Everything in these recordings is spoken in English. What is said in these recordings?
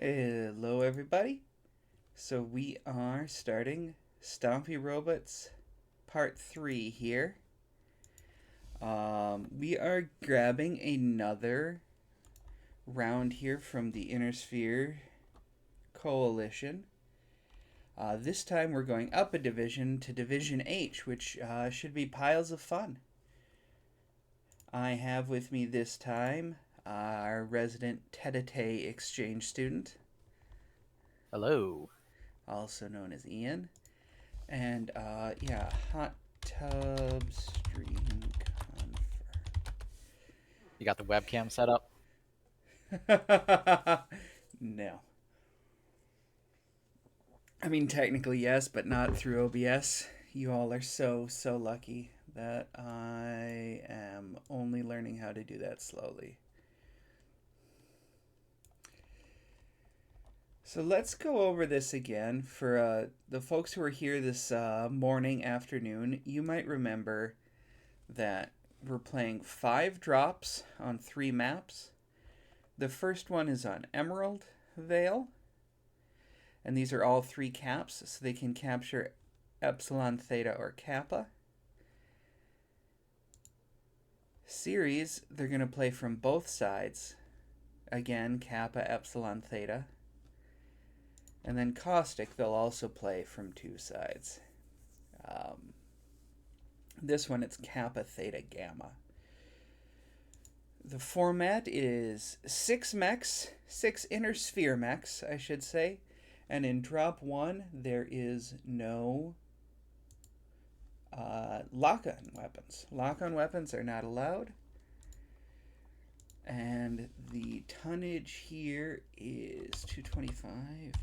Hello, everybody. So we are starting Stompy Robots Part 3 here. We are grabbing another round here from the Inner Sphere Coalition. This time we're going up a division to Division H, which should be piles of fun. I have with me this time our resident tete-a-tete exchange student, Hello. also known as Ian. And hot tub stream You got the webcam set up? confirm. No. I mean, technically, yes, but not through OBS. You all are so lucky that I am only learning how to do that slowly. So let's go over this again. For the folks who are here this morning, afternoon, you might remember that we're playing 5 drops on 3 maps. The first one is on Emerald Vale, and these are all 3 caps, so they can capture Epsilon, Theta, or Kappa. Series, they're going to play from both sides. Again, Kappa, Epsilon, Theta. And then Caustic, they'll also play from 2 sides. This one, it's Kappa, Theta, Gamma. The format is 6 mechs, 6 inner sphere mechs, I should say. And in drop 1, there is no lock-on weapons. Lock-on weapons are not allowed. And the tonnage here is 225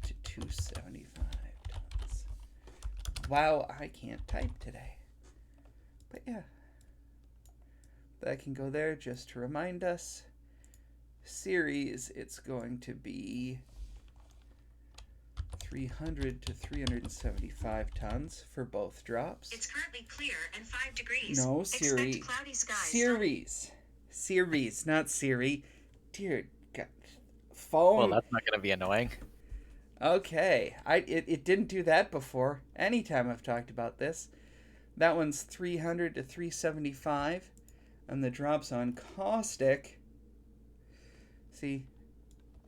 to 275 tons. Wow, I can't type today. But yeah. That can go there just to remind us. Series, it's going to be 300 to 375 tons for both drops. It's currently clear and 5 degrees. No, Siri. Expect cloudy skies. Series, not Siri. Dear God. Phone. Well, that's not going to be annoying. Okay. It didn't do that before. Anytime I've talked about this. That one's 300 to 375. And the drops on Caustic, see,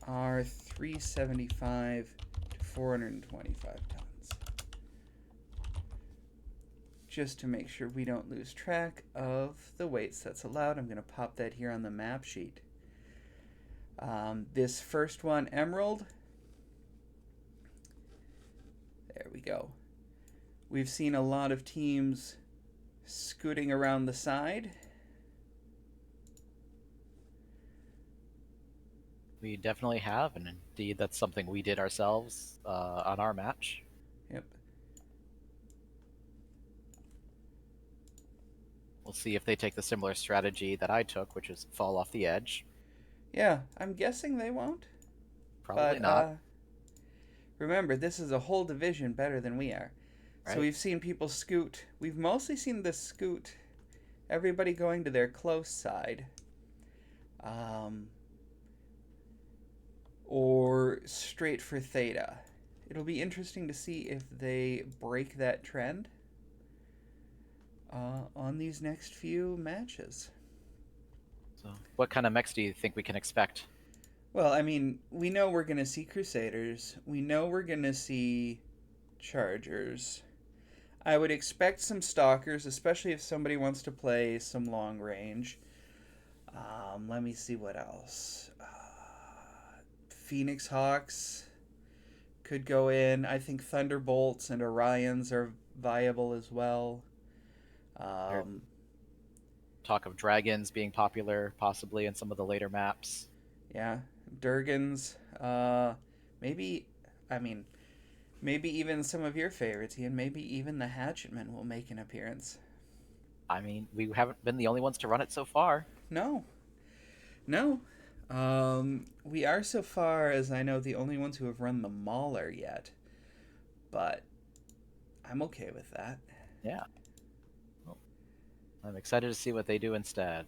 are 375 to 425 tons. Just to make sure we don't lose track of the weights that's allowed, I'm going to pop that here on the map sheet. This first one, Emerald, there we go. We've seen a lot of teams scooting around the side. We definitely have, and indeed that's something we did ourselves on our match. Yep. We'll see if they take the similar strategy that I took, which is fall off the edge. Yeah, I'm guessing they won't. Probably But not. remember, this is a whole division better than we are. Right? So we've seen people scoot. We've mostly seen the scoot. Everybody going to their close side. Or straight for Theta. It'll be interesting to see if they break that trend on these next few matches. So, what kind of mechs do you think we can expect? Well, I mean, we know we're going to see Crusaders. We know we're going to see Chargers. I would expect some Stalkers, especially if somebody wants to play some long range. Let me see what else. Phoenix Hawks could go in. I think Thunderbolts and Orions are viable as well. Talk of dragons being popular, possibly in some of the later maps. Yeah, Durgans. Maybe, I mean, maybe even some of your favorites, Ian. Maybe even the Hatchetmen will make an appearance. I mean, we haven't been the only ones to run it so far. No, no. We are so far, as I know, the only ones who have run the Mauler yet. But I'm okay with that. Yeah. Well, I'm excited to see what they do instead.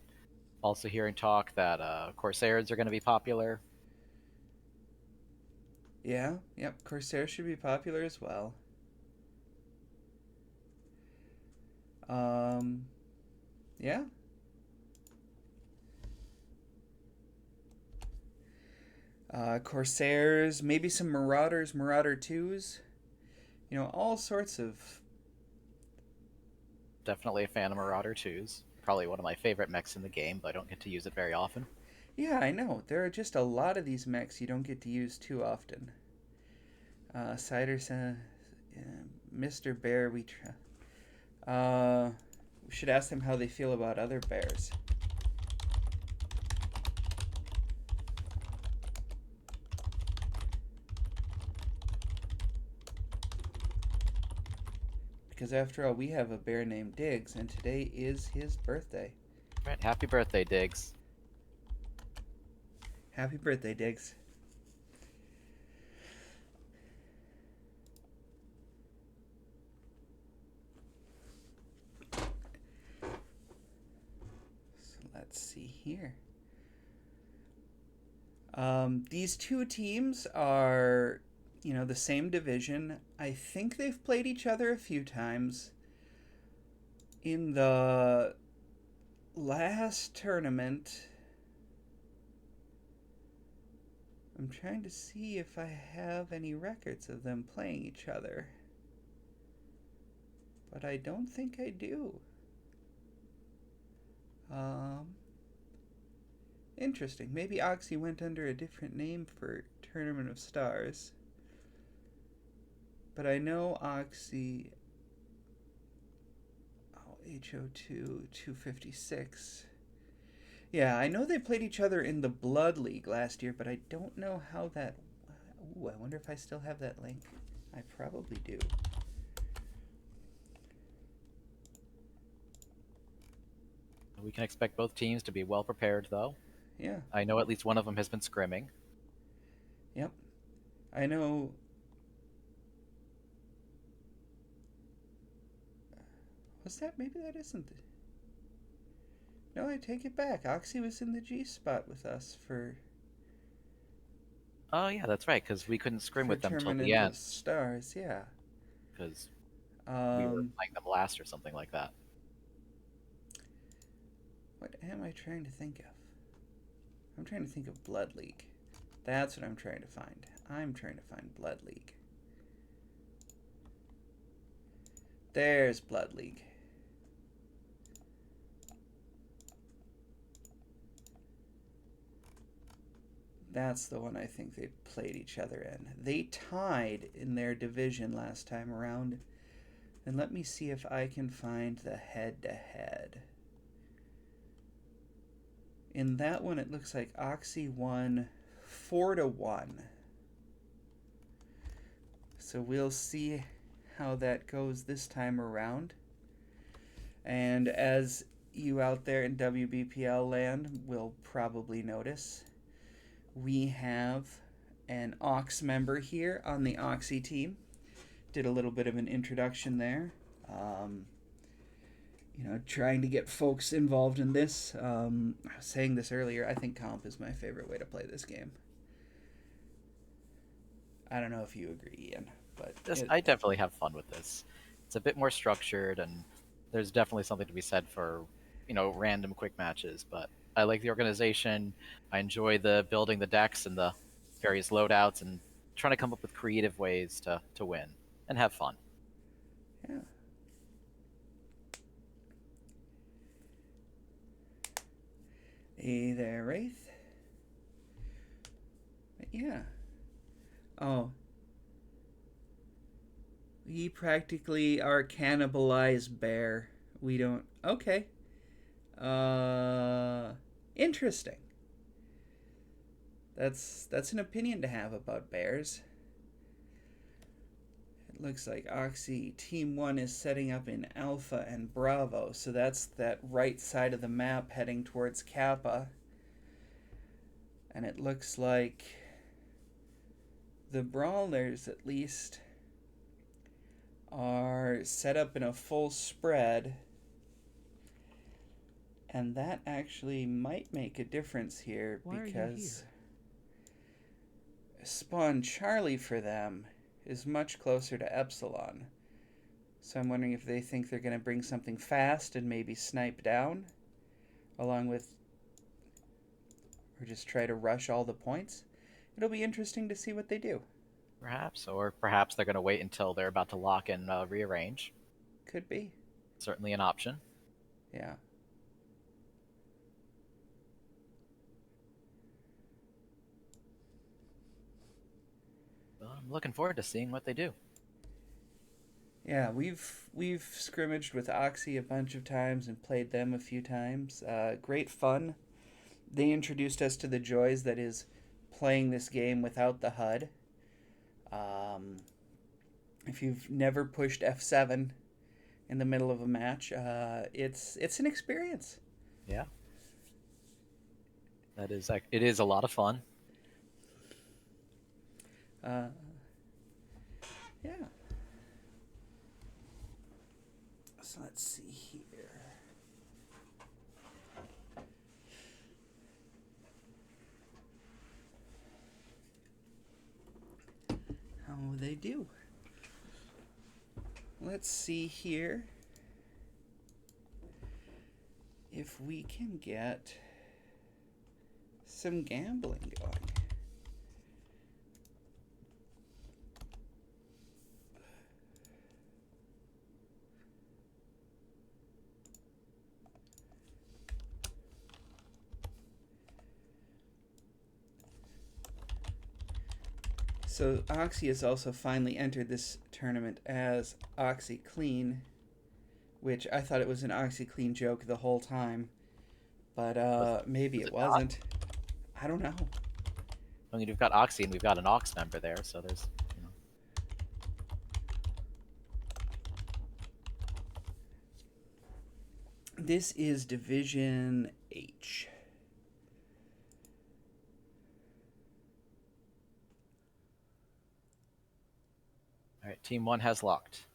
Also hearing talk that Corsairs are going to be popular. Yeah, yep. Corsair should be popular as well. Yeah. Corsairs, maybe some Marauders, Marauder 2s. All sorts of. Definitely a fan of Marauder 2s. Probably one of my favorite mechs in the game, but I don't get to use it very often. Yeah, I know. There are just a lot of these mechs you don't get to use too often. Cider, Mr. Bear, we should ask them how they feel about other bears. Because after all, we have a bear named Diggs, and today is his birthday. Right, happy birthday, Diggs. Happy birthday, Diggs. So let's see here. These two teams are, the same division. I think they've played each other a few times. In the last tournament, I'm trying to see if I have any records of them playing each other. But I don't think I do. Interesting. Maybe OXII went under a different name for Tournament of Stars. But I know OXII. Oh, HO2 256. Yeah, I know they played each other in the Blood League last year, but I don't know how that. Ooh, I wonder if I still have that link. I probably do. We can expect both teams to be well prepared, though. Yeah. I know at least one of them has been scrimming. Yep. I know. Was that? Maybe that isn't. No, I take it back. OXII was in the G spot with us for. Oh, yeah, that's right, because we couldn't scrim with them till Tournament the of end. Stars, yeah. Because we were playing them last or something like that. What am I trying to think of? I'm trying to think of Blood League. That's what I'm trying to find. I'm trying to find Blood League. There's Blood League. That's the one I think they played each other in. They tied in their division last time around. And let me see if I can find the head-to-head. In that one, it looks like OXII won 4-1. So we'll see how that goes this time around. And as you out there in WBPL land will probably notice, we have an Ox member here on the OXII team. Did a little bit of an introduction there. Trying to get folks involved in this. I was saying this earlier, I think comp is my favorite way to play this game. I don't know if you agree, Ian, but I definitely have fun with this. It's a bit more structured, and there's definitely something to be said for, random quick matches. But I like the organization. I enjoy the building the decks and the various loadouts and trying to come up with creative ways to win and have fun. Yeah. Hey there, Wraith. But yeah. Oh. We practically are cannibalized bear. We don't. Okay. Interesting. That's an opinion to have about bears. It looks like OXII Team 1 is setting up in Alpha and Bravo, so that's that right side of the map heading towards Kappa. And it looks like the Brawlers, at least, are set up in a full spread. And that actually might make a difference here. Why because spawn Charlie for them is much closer to Epsilon. So I'm wondering if they think they're going to bring something fast and maybe snipe down, along with, or just try to rush all the points. It'll be interesting to see what they do. Perhaps, or perhaps they're going to wait until they're about to lock and rearrange. Could be. Certainly an option. Yeah. Well, I'm looking forward to seeing what they do. Yeah, we've scrimmaged with OXII a bunch of times and played them a few times. Great fun. They introduced us to the joys that is playing this game without the HUD. If you've never pushed F7 in the middle of a match, it's an experience. Yeah. It is a lot of fun. Yeah. So let's see here. How will they do? Let's see here if we can get some gambling going. So OXII has also finally entered this tournament as OXII Clean, which I thought it was an OXII Clean joke the whole time, but maybe it wasn't. I don't know. I mean, we've got OXII and we've got an Ox member there, so there's, This is Division H. All right, Team 1 has locked.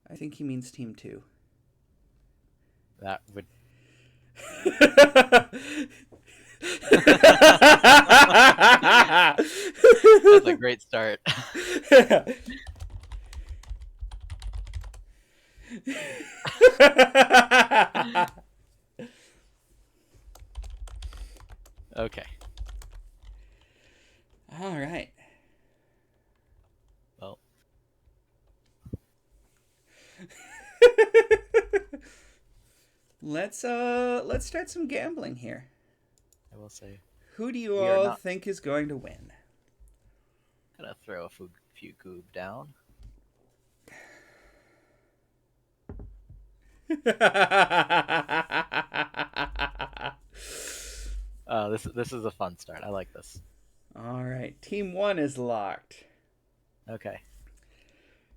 I think he means Team 2. That would... That's a great start. Okay. All right. Well. Let's start some gambling here. I will say. Who do you all think is going to win? Gonna throw a few goob down. This is a fun start. I like this. All right, Team 1 is locked. Okay.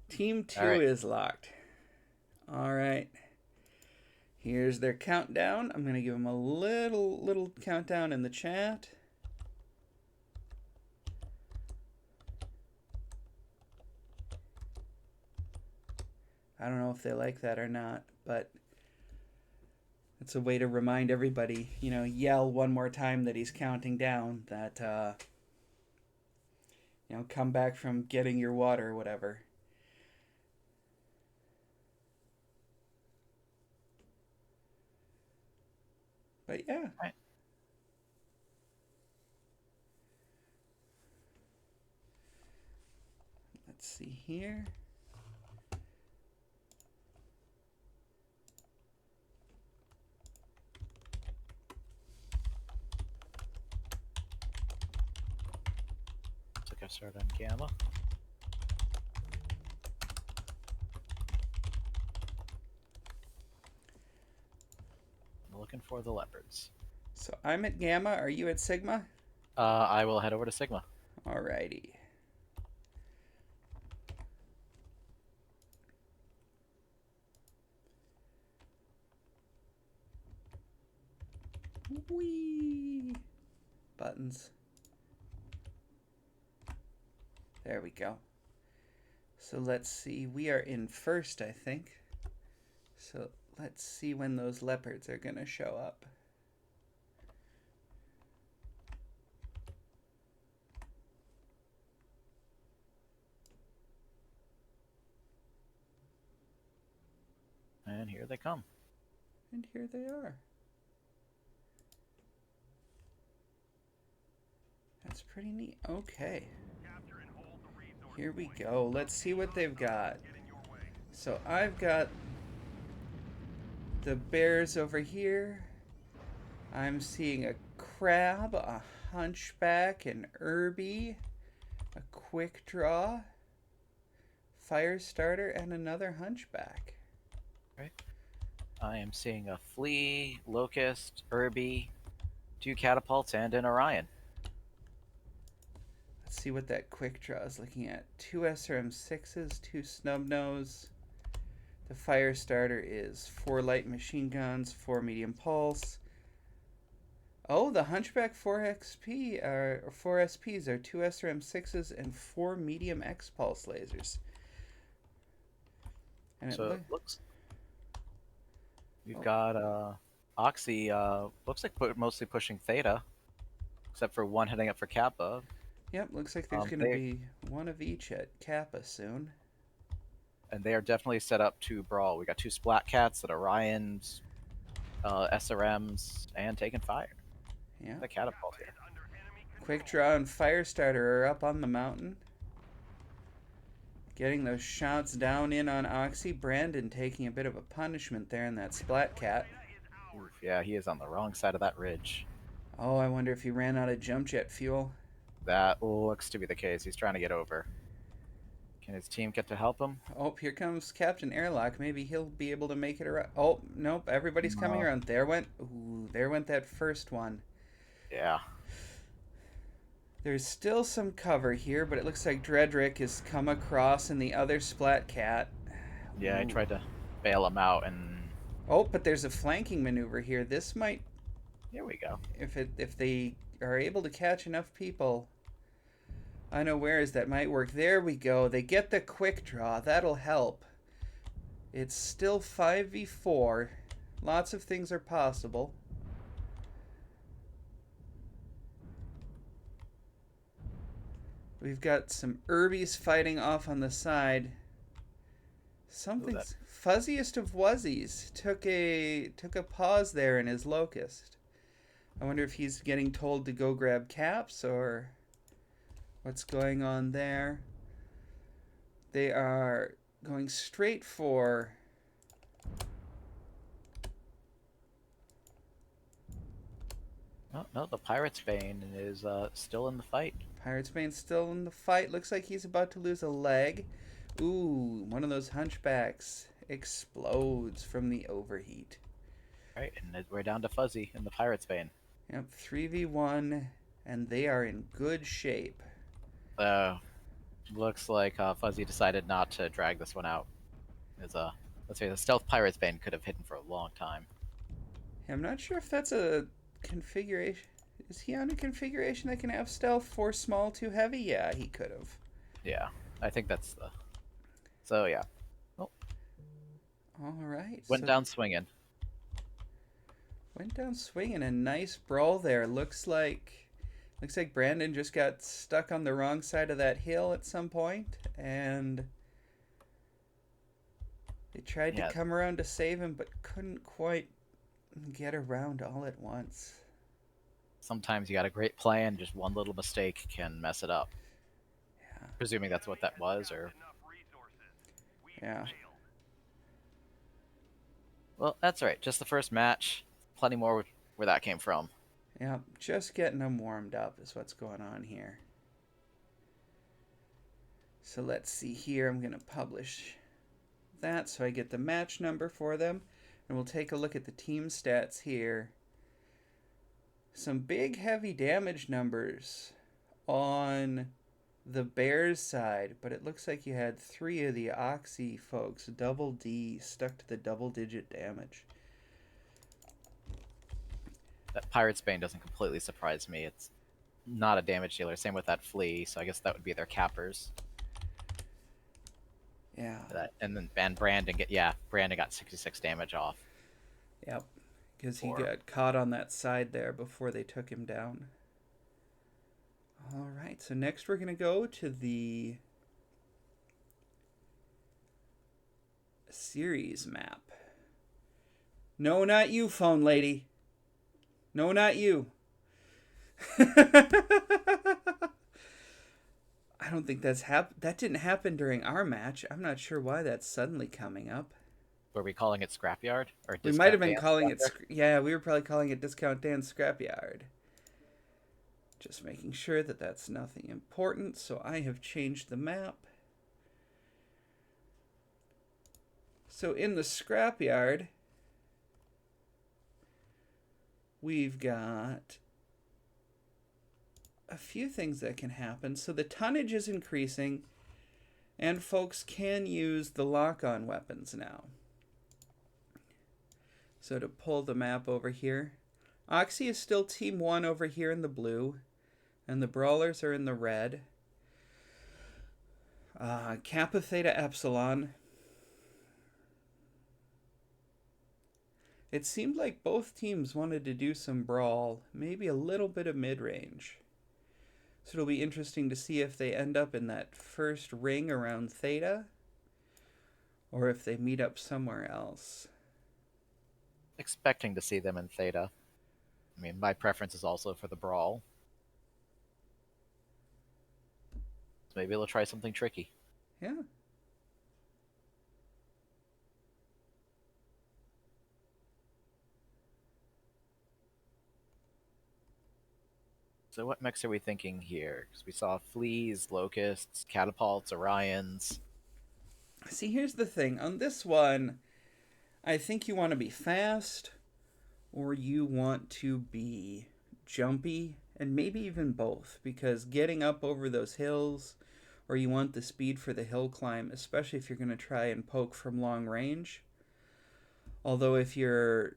Team 2 is locked. All right. Here's their countdown. I'm gonna give them a little countdown in the chat. I don't know if they like that or not, but it's a way to remind everybody, yell one more time that he's counting down, that, come back from getting your water or whatever. But yeah. All right. Let's see here. Looks like I've started on Gamma. I'm looking for the leopards. So I'm at Gamma. Are you at Sigma? I will head over to Sigma. Alrighty. Whee! Buttons. There we go. So let's see. We are in first, I think. So let's see when those leopards are going to show up. And here they come. And here they are. That's pretty neat. Okay. Here we go. Let's see what they've got. So I've got the bears over here. I'm seeing a crab, a hunchback, an Irby, a quick draw, fire starter, and another hunchback. Right. I am seeing a flea, locust, Irby, 2 catapults, and an Orion. Let's see what that quick draw is looking at. 2 SRM6s, 2 snubnose. The fire starter is 4 light machine guns, 4 medium pulse. Oh, the hunchback 4XP or 4 SPs are 2 SRM6s and 4 medium X pulse lasers. And so it looks. We've got OXII. Looks like mostly pushing Theta, except for one heading up for Kappa. Yep, looks like there's going to be one of each at Kappa soon. And they are definitely set up to brawl. We got 2 Splat Cats, that Orions, SRMs, and taking fire. Yeah. The catapult here. Quick draw and fire starter are up on the mountain. Getting those shots down in on OXII. Brandon taking a bit of a punishment there in that Splat Cat. Oof, yeah, he is on the wrong side of that ridge. Oh, I wonder if he ran out of jump jet fuel. That looks to be the case. He's trying to get over. Can his team get to help him? Oh, here comes Captain Airlock. Maybe he'll be able to make it around. Oh, nope. Everybody's coming around. There went that first one. Yeah. There's still some cover here, but it looks like Dredrick has come across in the other Splat Cat. Yeah, I tried to bail him out, and oh, but there's a flanking maneuver here. This might. Here we go. If they are able to catch enough people unawares, that might work. There we go. They get the quick draw. That'll help. It's still 5v4. Lots of things are possible. We've got some Irbies fighting off on the side. Something's fuzziest of wuzzies took a pause there in his locust. I wonder if he's getting told to go grab caps or what's going on there. They are going straight for Oh, no, the Pirate's Bane is still in the fight. Pirate's Bane's still in the fight. Looks like he's about to lose a leg. Ooh, one of those hunchbacks explodes from the overheat. Right, and we're down to Fuzzy in the Pirate's Bane. Yep, 3v1, and they are in good shape. Looks like Fuzzy decided not to drag this one out. Let's say the Stealth Pirate's Bane could have hidden for a long time. I'm not sure if that's a configuration. Is he on a configuration that can have stealth 4 small 2 heavy? Yeah, he could have. Yeah, I think that's the. So yeah. Oh. All right. Went down swinging. Went down swinging. A nice brawl there. Looks like Brandon just got stuck on the wrong side of that hill at some point, and they tried to come around to save him, but couldn't quite get around all at once. Sometimes you got a great plan, just one little mistake can mess it up. Yeah. Presuming that's what that was, or. Yeah. Well, that's all right. Just the first match. Plenty more where that came from. Yeah, just getting them warmed up is what's going on here. So let's see here. I'm going to publish that so I get the match number for them. And we'll take a look at the team stats here. Some big heavy damage numbers on the Bears side, but it looks like you had 3 of the OXII folks, double D, stuck to the double-digit damage. That Pirate's Bane doesn't completely surprise me. It's not a damage dealer. Same with that Flea, so I guess that would be their cappers. Yeah. And Brandon Brandon got 66 damage off. Yep, because he got caught on that side there before they took him down. All right, so next we're going to go to the series map. No, not you, phone lady. No, not you. I don't think that didn't happen during our match. I'm not sure why that's suddenly coming up. Were we calling it Scrapyard or We might Discount have been Dance calling back it. there? Yeah, we were probably calling it Discount Dan's Scrapyard. Just making sure that that's nothing important. So I have changed the map. So in the Scrapyard, we've got a few things that can happen. So the tonnage is increasing, and folks can use the lock-on weapons now. So to pull the map over here, OXII is still Team 1 over here in the blue, and the Brawlers are in the red. Kappa Theta Epsilon. It seemed like both teams wanted to do some brawl, maybe a little bit of mid-range. So it'll be interesting to see if they end up in that first ring around Theta, or if they meet up somewhere else. Expecting to see them in Theta. I mean, my preference is also for the Brawl. So maybe they'll try something tricky. Yeah. So what mechs are we thinking here? Because we saw Fleas, Locusts, Catapults, Orions. See, here's the thing. On this one, I think you want to be fast, or you want to be jumpy, and maybe even both, because getting up over those hills, or you want the speed for the hill climb, especially if you're going to try and poke from long range. Although if you're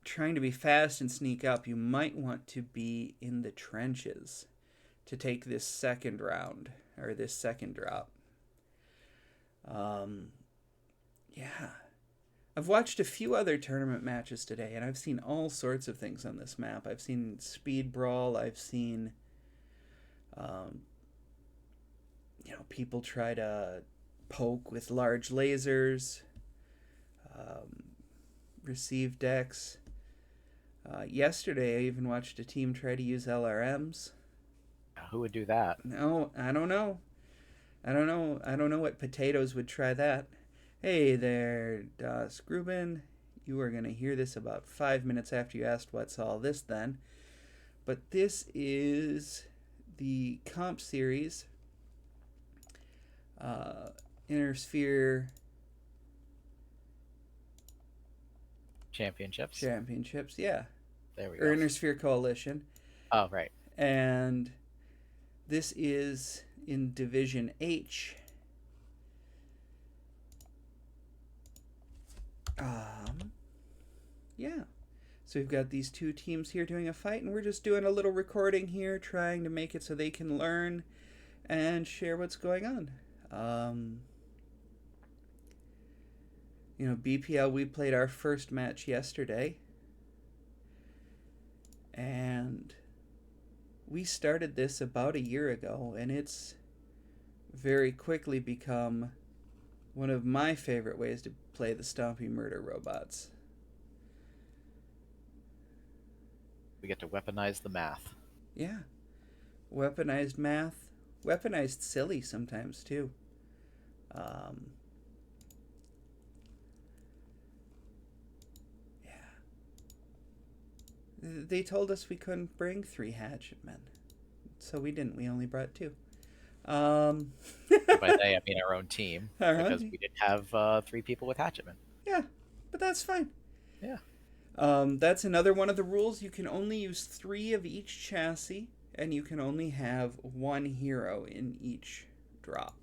trying to be fast and sneak up, you might want to be in the trenches to take this second round, or this second drop. Yeah. I've watched a few other tournament matches today, and I've seen all sorts of things on this map. I've seen speed brawl. I've seen, people try to poke with large lasers, receive decks. Yesterday, I even watched a team try to use LRMs. Who would do that? No, I don't know. I don't know what potatoes would try that. Hey there, Das Gruben. You are going to hear this about 5 minutes after you asked what's all this then. But this is the comp series. Inner Sphere Championships? yeah. There we Or go. Inner Sphere Coalition. Oh, right. And this is in Division H. Yeah. So we've got these two teams here doing a fight, and we're just doing a little recording here, trying to make it so they can learn and share what's going on. BPL, we played our first match yesterday, and we started this about a year ago, and it's very quickly become one of my favorite ways to play the Stompy Murder robots. We get to weaponize the math. Yeah. Weaponized math. Weaponized silly sometimes, too. Yeah. They told us we couldn't bring 3 hatchet men. So we didn't. We only brought 2. By they, I mean our own team. Because we didn't have 3 people with hatchetmen. Yeah, but that's fine. Yeah. That's another one of the rules. You can only use 3 of each chassis, and you can only have 1 hero in each drop.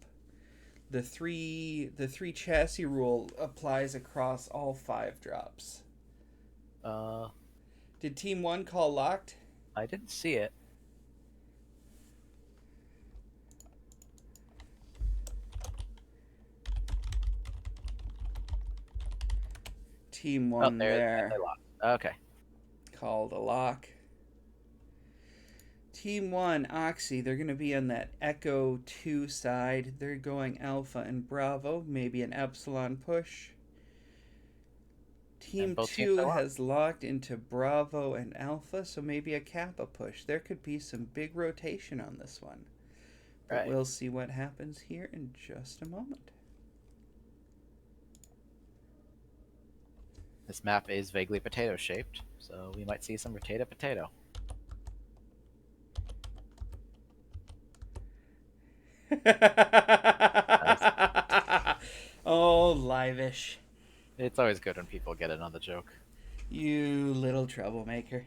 The three chassis rule applies across all 5 drops. Did Team 1 call locked? I didn't see it. Team 1 there. Okay. Called a lock. Team 1, OXII, they're going to be on that Echo 2 side. They're going Alpha and Bravo, maybe an Epsilon push. Team both teams 2 are locked. has locked into Bravo and Alpha, so maybe a Kappa push. There could be some big rotation on this one. But Right. we'll see what happens here in just a moment. This map is vaguely potato-shaped, so we might see some potato-potato. Oh, live-ish. It's always good when people get in on the joke. You little troublemaker.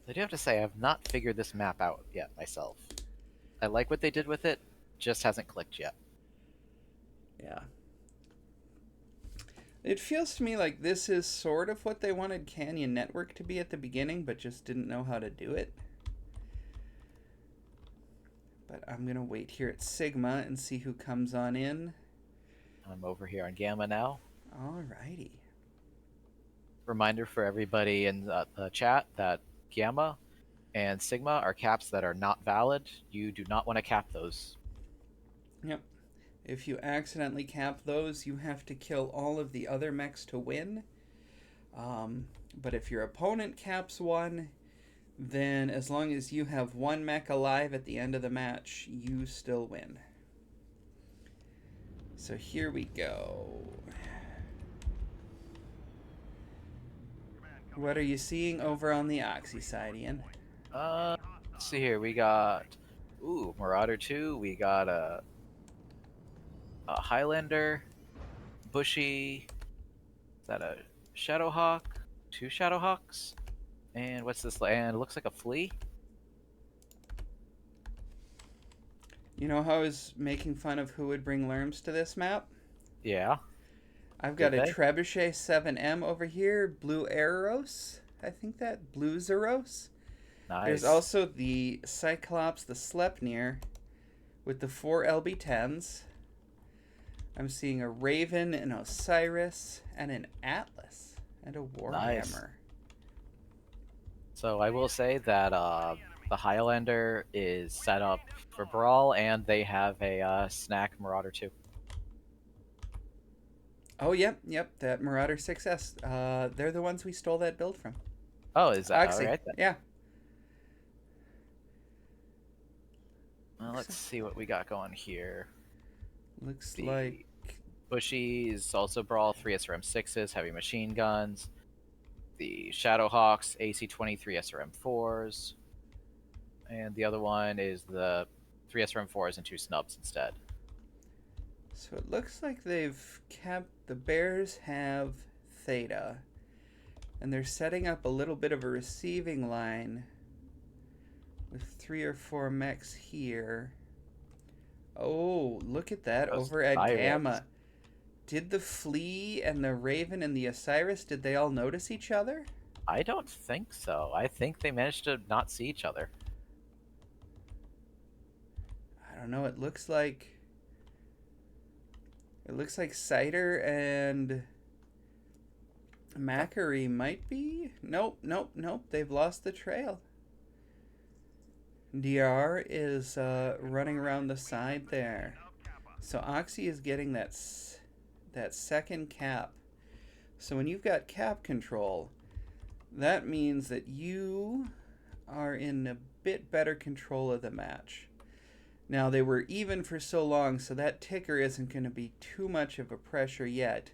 I do have to say, I've not figured this map out yet myself. I like what they did with it, just hasn't clicked yet. Yeah. It feels to me like this is sort of what they wanted Canyon Network to be at the beginning, but just didn't know how to do it. But I'm going to wait here at Sigma and see who comes on in. I'm over here on Gamma now. Alrighty. Reminder for everybody in the chat that Gamma and Sigma are caps that are not valid. You do not want to cap those. Yep. If you accidentally cap those, you have to kill all of the other mechs to win. But if your opponent caps one, then as long as you have one mech alive at the end of the match, you still win. So here we go. What are you seeing over on the OXII side, Ian? Let's see here. We got Marauder 2. We got a Highlander, Bushy. Is that a Shadowhawk? 2 Shadowhawks? And what's this? And it looks like a Flea. You know how I was making fun of who would bring Lerms to this map? Yeah. I've got Did a they? Trebuchet 7M over here, Blue Eros. I think that Blue Zeros. Nice. There's also the Cyclops, the Sleipnir, with the 4 LB10s. I'm seeing a Raven, an Osiris, and an Atlas, and a Warhammer. Nice. So I will say that the Highlander is set up for Brawl, and they have a Snack Marauder 2. Oh, yep, that Marauder 6S. They're the ones we stole that build from. Oh, is that OXII. alright then? Yeah. Well, let's see what we got going here. Looks The like... Bushy is also Brawl, 3 SRM6s, heavy machine guns. The Shadowhawks, AC-23 SRM4s. And the other one is the 3 SRM4s and 2 snubs instead. So it looks like they've kept... The Bears have Theta. And they're setting up a little bit of a receiving line with 3 or 4 mechs here. Oh, look at that. Those Over at pirates. Gamma. Did the Flea and the Raven and the Osiris, did they all notice each other? I don't think so. I think they managed to not see each other. I don't know. It looks like Cider and Macquarie might be. Nope. They've lost the trail. DR is running around the side there. So OXII is getting that second cap. So when you've got cap control, that means that you are in a bit better control of the match. Now, they were even for so long, so that ticker isn't going to be too much of a pressure yet.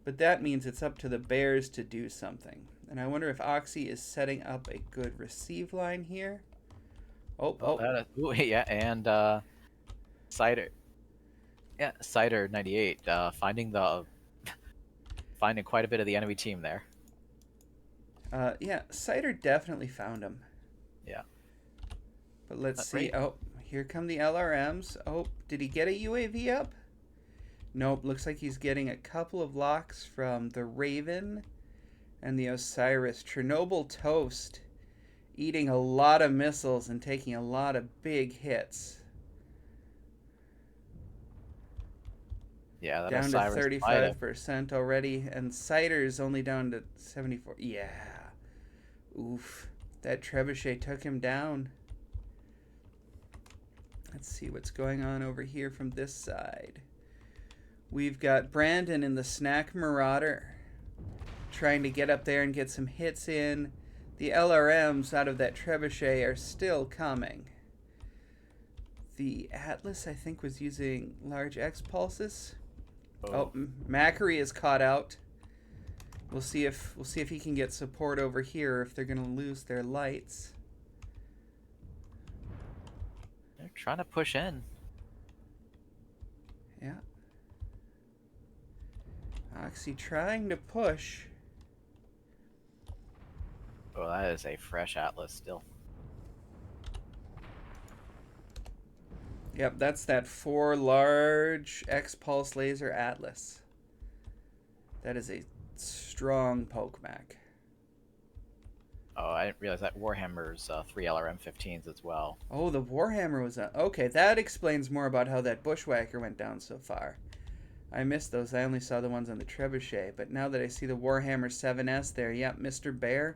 But that means it's up to the Bears to do something. And I wonder if OXII is setting up a good receive line here. Yeah, and Cider. Yeah, Cider 98, finding quite a bit of the enemy team there. Yeah, Cider definitely found him. Yeah. But let's That's see. great. Oh, here come the LRMs. Oh, did he get a UAV up? Nope, looks like he's getting a couple of locks from the Raven and the Osiris. Chernobyl Toast eating a lot of missiles and taking a lot of big hits. Yeah, that Down Osiris to might have- 35% already, and Cider's only down to 74. Yeah. Oof. That Trebuchet took him down. Let's see what's going on over here from this side. We've got Brandon in the Snack Marauder trying to get up there and get some hits in. The LRMs out of that trebuchet are still coming. The Atlas, I think, was using large X pulses. Oh, Macri is caught out. We'll see if he can get support over here, if they're gonna lose their lights. They're trying to push in. Yeah. OXII trying to push. Oh, that is a fresh Atlas still. Yep, that's that 4 large X-Pulse laser Atlas. That is a strong poke Mac. Oh, I didn't realize that Warhammer's 3 LRM-15s as well. Oh, the Warhammer was a... Okay, that explains more about how that Bushwhacker went down so far. I missed those. I only saw the ones on the trebuchet. But now that I see the Warhammer 7S there, yep, Mr. Bear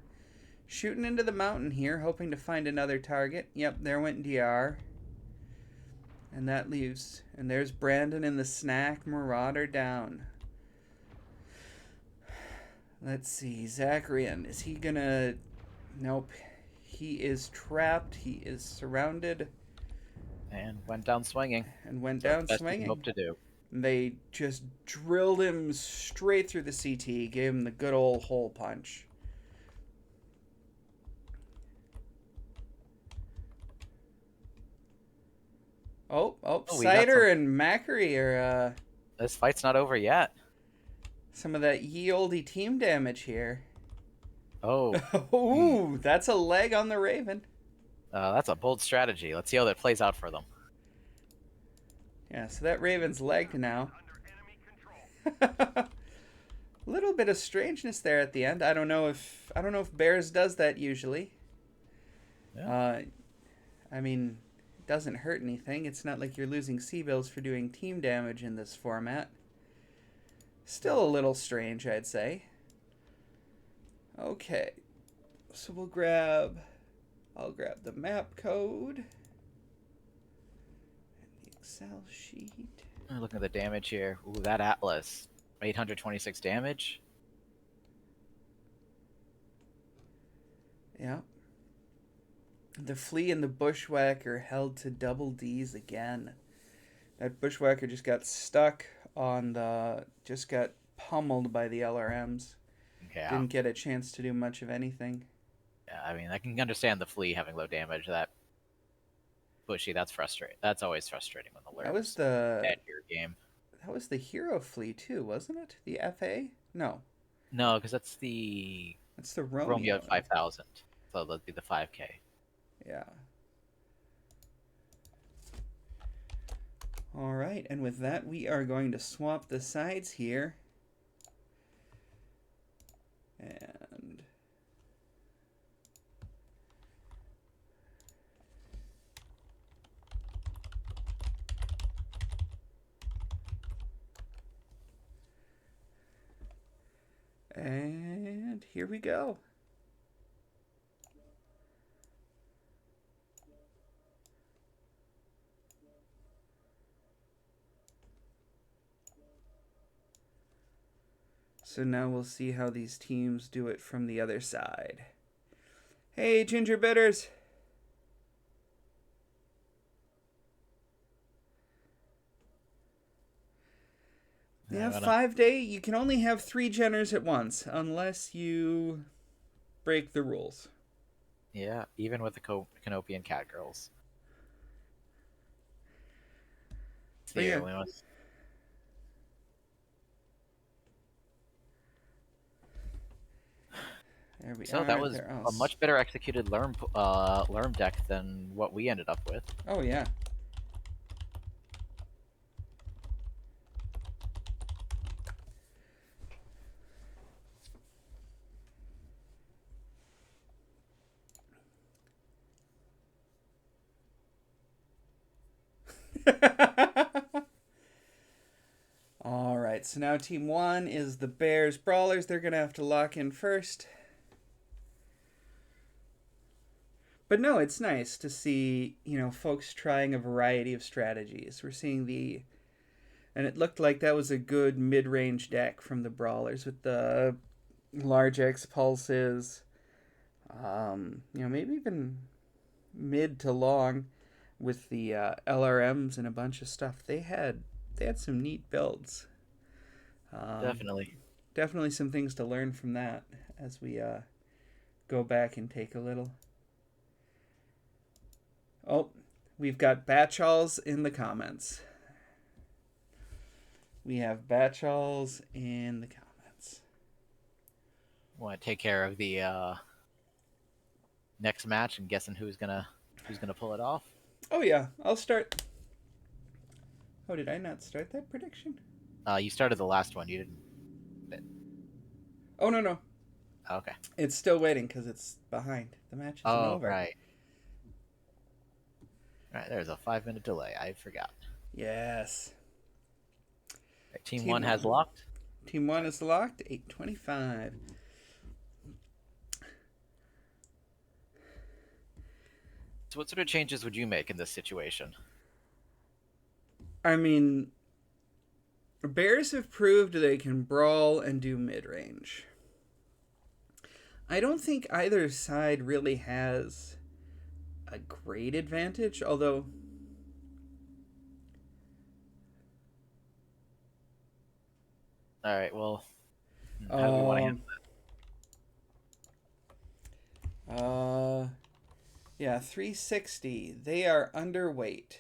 shooting into the mountain here, hoping to find another target. Yep, there went DR. And that leaves... And there's Brandon in the Snack Marauder down. Let's see. Zacharian, is he gonna... Nope. He is trapped. He is surrounded. And went down swinging. And went So down best swinging. you can hope to do. They just drilled him straight through the CT, gave him the good old hole punch. Oh, Cider and Macri are This fight's not over yet. some of that ye olde team damage here. Oh. Ooh, that's a leg on the Raven. That's a bold strategy. Let's see how that plays out for them. Yeah, so that Raven's legged now. A little bit of strangeness there at the end. I don't know if Bears does that usually. Yeah. I mean, it doesn't hurt anything. It's not like you're losing C-bills for doing team damage in this format. Still a little strange, I'd say. Okay, so I'll grab the map code and the Excel sheet. Looking at the damage here. Ooh, that Atlas. 826 damage. Yeah. The Flea and the Bushwhacker held to double Ds again. That Bushwhacker just got stuck on just got pummeled by the LRMs. Yeah. Didn't get a chance to do much of anything. Yeah, I mean, I can understand the Flea having low damage. That Bushy, that's frustrating. That's always frustrating when the That was at your game. That was the Hero Flea too, wasn't it? The FA? No. No, because that's the Romeo 5000. So that'd be the 5K. Yeah. All right, and with that, we are going to swap the sides here. And here we go. So now we'll see how these teams do it from the other side. Hey, Ginger Bitters. Yeah, 5-day, you can only have 3 Jenners at once, unless you break the rules. Yeah, even with the Canopian Cat Girls. Yeah. There we are. That was a much better executed Lerm deck than what we ended up with. Oh, yeah. All right, so now team 1 is the Bears Brawlers. They're going to have to lock in first. But no, it's nice to see, folks trying a variety of strategies. We're seeing and it looked like that was a good mid-range deck from the Brawlers with the large X pulses, maybe even mid to long with the LRMs and a bunch of stuff. They had some neat builds. Definitely. Definitely some things to learn from that as we go back and take a little. Oh, we've got Batchalls in the comments. We have Batchalls in the comments. Want to take care of the next match and guessing who's gonna pull it off? Oh yeah, I'll start. Oh, did I not start that prediction? You started the last one. You didn't. Oh no. Okay. It's still waiting because it's behind. The match isn't over. Right. Right. There's a 5-minute delay. I forgot. Yes. Right, Team 1 has locked. Team 1 is locked. 8:25. So what sort of changes would you make in this situation? I mean, Bears have proved they can brawl and do mid-range. I don't think either side really has a great advantage, although All right. Well, how do we want to handle that? Yeah, 360. They are underweight.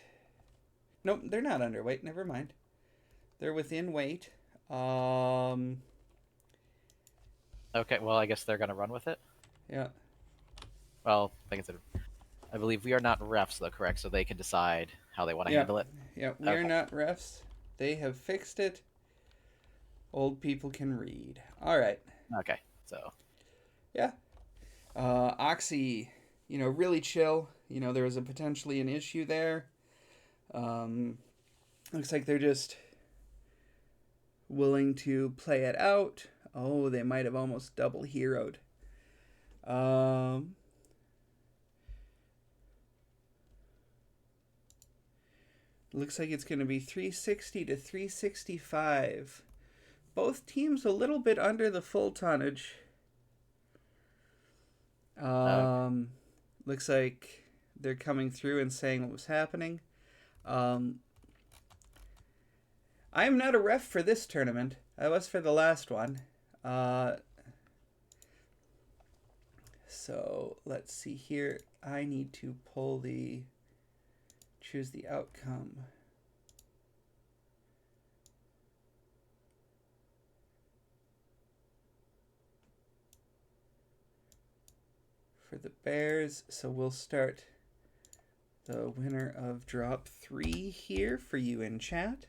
Nope, they're not underweight. Never mind. They're within weight. Okay. Well, I guess they're gonna run with it. Yeah. Well, like I said, I believe we are not refs, though, correct? So they can decide how they want to handle it. Yeah, we are not refs. They have fixed it. Old people can read. All right. Okay. So. Yeah. OXII, really chill. There was potentially an issue there. Looks like they're just willing to play it out. Oh, they might have almost double heroed. Looks like it's going to be 360 to 365. Both teams a little bit under the full tonnage. Looks like they're coming through and saying what was happening. I am not a ref for this tournament. I was for the last one. So let's see here. I need to choose the outcome. For the Bears, so we'll start the winner of drop 3 here for you in chat.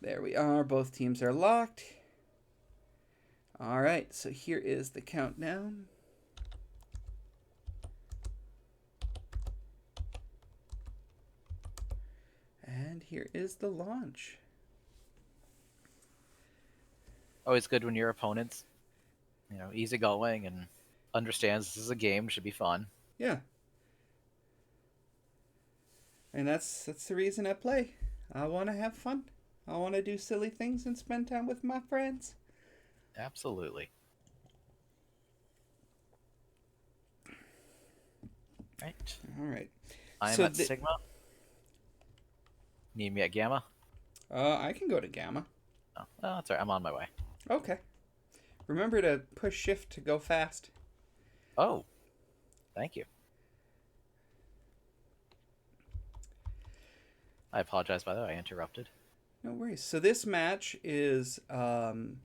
There we are. Both teams are locked. All right, so here is the countdown. And here is the launch. Always good when your opponent's, easygoing and understands this is a game, should be fun. Yeah. And that's the reason I play. I want to have fun. I want to do silly things and spend time with my friends. Absolutely. Right. All right. I'm at Sigma. Need me at Gamma? I can go to Gamma. Oh, that's all right. I'm on my way. Okay. Remember to push shift to go fast. Oh. Thank you. I apologize, by the way. I interrupted. No worries. So this match is 3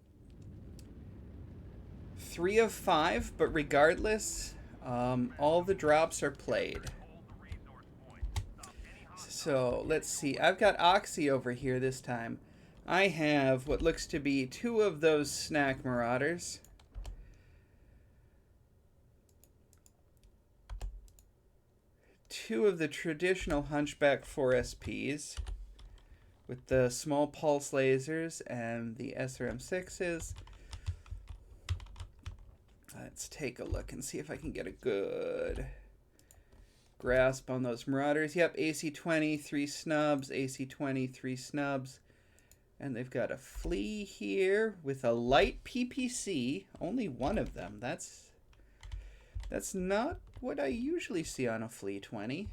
of 5, but regardless, all the drops are played. So let's see. I've got OXII over here this time. I have what looks to be 2 of those snack marauders. Two of the traditional Hunchback 4SPs with the small pulse lasers and the SRM6s. Let's take a look and see if I can get a good grasp on those Marauders. Yep, AC-20, 3 snubs, AC-20, 3 snubs. And they've got a Flea here with a light PPC. Only one of them. That's not what I usually see on a Flea 20.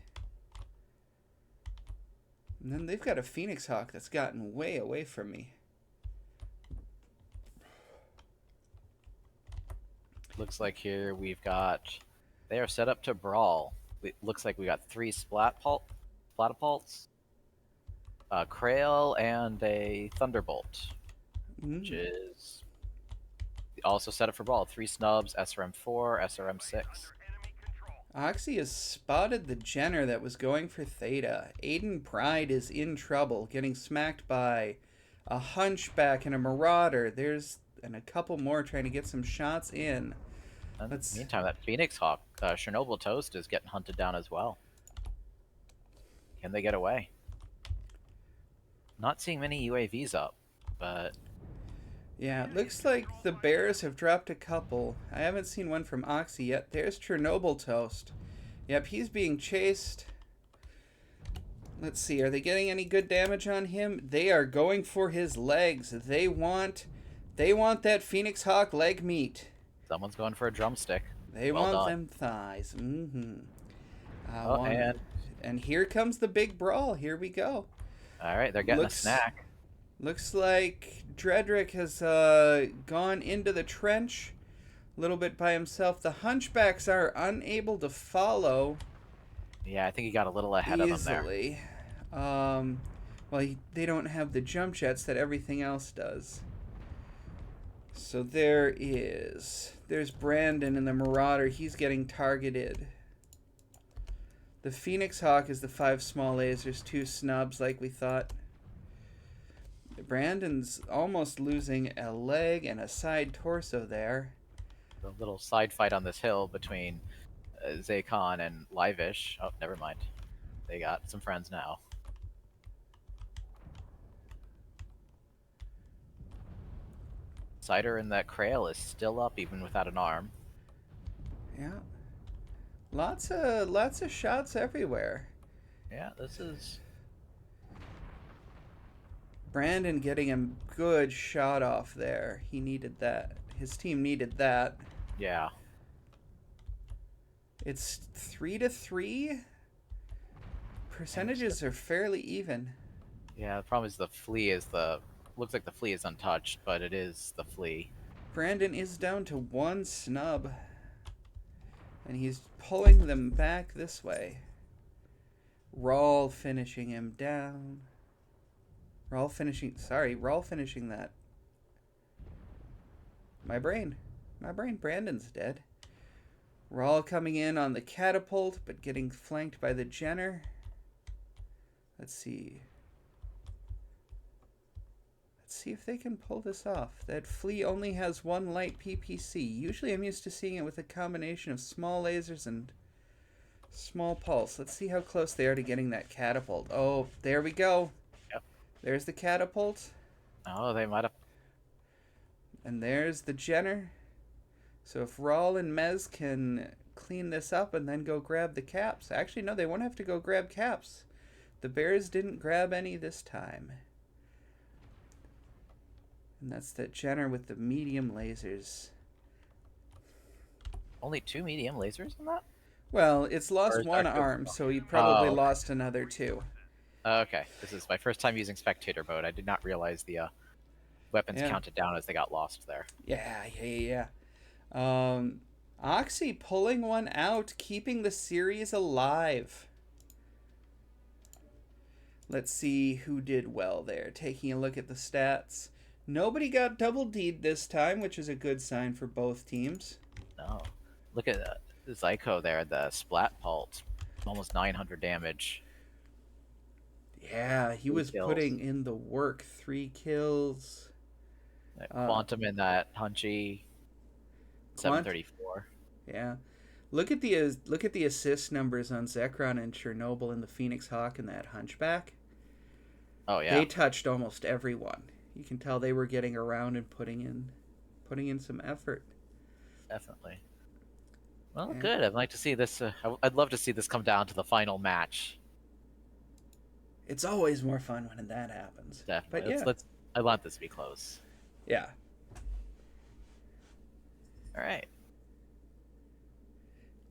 And then they've got a Phoenix Hawk that's gotten way away from me. Looks like here we've got... They are set up to brawl. It looks like we got 3 Splatapults, a Krail, and a Thunderbolt, which is also set up for brawl. 3 snubs, SRM4, SRM6. OXII has spotted the Jenner that was going for Theta. Aiden Pride is in trouble, getting smacked by a Hunchback and a Marauder. And a couple more trying to get some shots in. In the meantime, that Phoenix Hawk, Chernobyl Toast, is getting hunted down as well. Can they get away? Not seeing many UAVs up, but... Yeah, it looks like the Bears have dropped a couple. I haven't seen one from OXII yet. There's Chernobyl Toast. Yep, he's being chased. Let's see, are they getting any good damage on him? They are going for his legs. They want that Phoenix Hawk leg meat. Someone's going for a drumstick. They want them thighs. Mm-hmm. And here comes the big brawl. Here we go. All right, they're getting a snack. Looks like Dredrick has gone into the trench a little bit by himself. The Hunchbacks are unable to follow. Yeah, I think he got a little ahead of them there. Well, they don't have the jump jets that everything else does. So there's Brandon and the Marauder. He's getting targeted. The Phoenix Hawk is the 5 small lasers, 2 snubs like we thought. Brandon's almost losing a leg and a side torso there. A little side fight on this hill between Zaycon and Livish. Oh, never mind. They got some friends now. Cider and that Krail is still up even without an arm. Yeah. Lots of shots everywhere. Yeah, this is... Brandon getting a good shot off there. He needed that. His team needed that. Yeah. It's 3-3. Percentages are fairly even. Yeah, the problem is the Flea is the... Looks like the Flea is untouched, but it is the Flea. Brandon is down to 1 snub. And he's pulling them back this way. Rawl finishing him down. Rawl finishing that. My brain. Brandon's dead. Rawl coming in on the catapult, but getting flanked by the Jenner. Let's see if they can pull this off. That Flea only has 1 light PPC. Usually I'm used to seeing it with a combination of small lasers and small pulse. Let's see how close they are to getting that catapult. Oh, there we go. Yep. There's the catapult. Oh, they might have... And there's the Jenner. So if Rawl and Mez can clean this up and then go grab the caps. Actually, no, they won't have to go grab caps. The Bears didn't grab any this time. And that's that Jenner with the medium lasers. Only 2 medium lasers in that? Well, it's lost 1 arm, so he probably lost another 2. Okay, this is my first time using spectator mode. I did not realize the weapons counted down as they got lost there. Yeah. OXII pulling one out, keeping the series alive. Let's see who did well there. Taking a look at the stats. Nobody got double D'd this time, which is a good sign for both teams. No. Look at Zyko there, the Splat Pult. Almost 900 damage. Yeah, he was putting in the work. 3 kills. That Quantum in that Hunchy. 734. Yeah. Look at the assist numbers on Zekron and Chernobyl and the Phoenix Hawk and that Hunchback. Oh yeah. They touched almost everyone. You can tell they were getting around and putting in some effort. Definitely. Well, Yeah. good. I'd like to see this. I'd love to see this come down to the final match. It's always more fun when that happens. But Definitely. yeah. I want this to be close. Yeah. All right.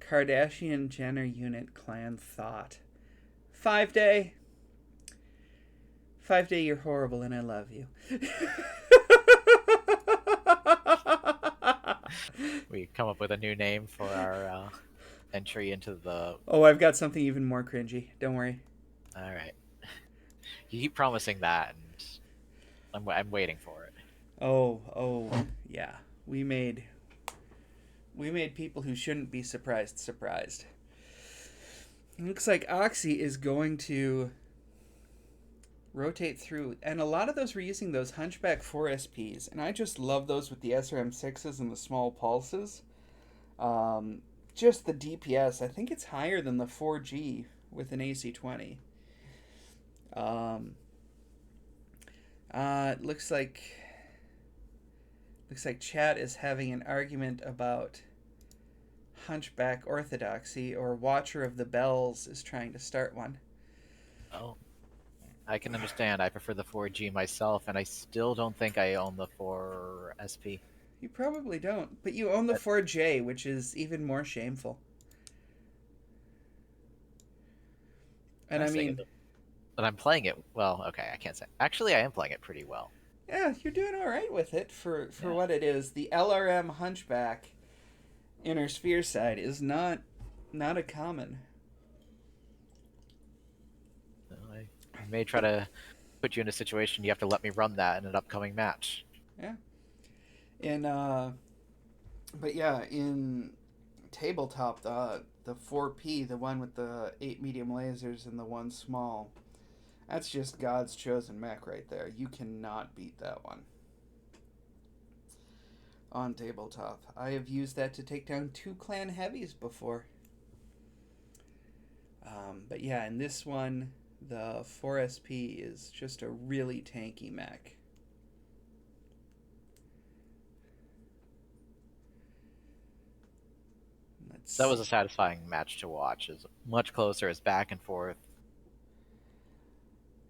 Kardashian Jenner unit clan thought. 5-day. 5-day, you're horrible and I love you. We come up with a new name for our entry into the. Oh, I've got something even more cringy. Don't worry. All right. You keep promising that, and I'm waiting for it. Oh, yeah. We made people who shouldn't be surprised. It looks like OXII is going to rotate through, and a lot of those were using those Hunchback 4 SPs, and I just love those with the SRM6s and the small pulses. Just the DPS, I think it's higher than the 4G with an AC20. It looks like chat is having an argument about Hunchback orthodoxy, or Watcher of the Bells is trying to start one. Oh, I can understand. I prefer the 4G myself, and I still don't think I own the 4 SP. You probably don't, but you own the 4J, which is even more shameful. And I mean, but I'm playing it well. Okay, I can't say. Actually, I am playing it pretty well. yeah, you're doing all right with it for what it is. The LRM Hunchback Inner Sphere side is not a common. I may try to put you in a situation you have to let me run that in an upcoming match. Yeah. But yeah, in tabletop, the 4P, the one with the 8 medium lasers and the 1 small, that's just God's chosen mech right there. You cannot beat that one on tabletop. I have used that to take down 2 clan heavies before. But yeah, in this one, the 4SP is just a really tanky mech. That was a satisfying match to watch. It's much closer. It's back and forth.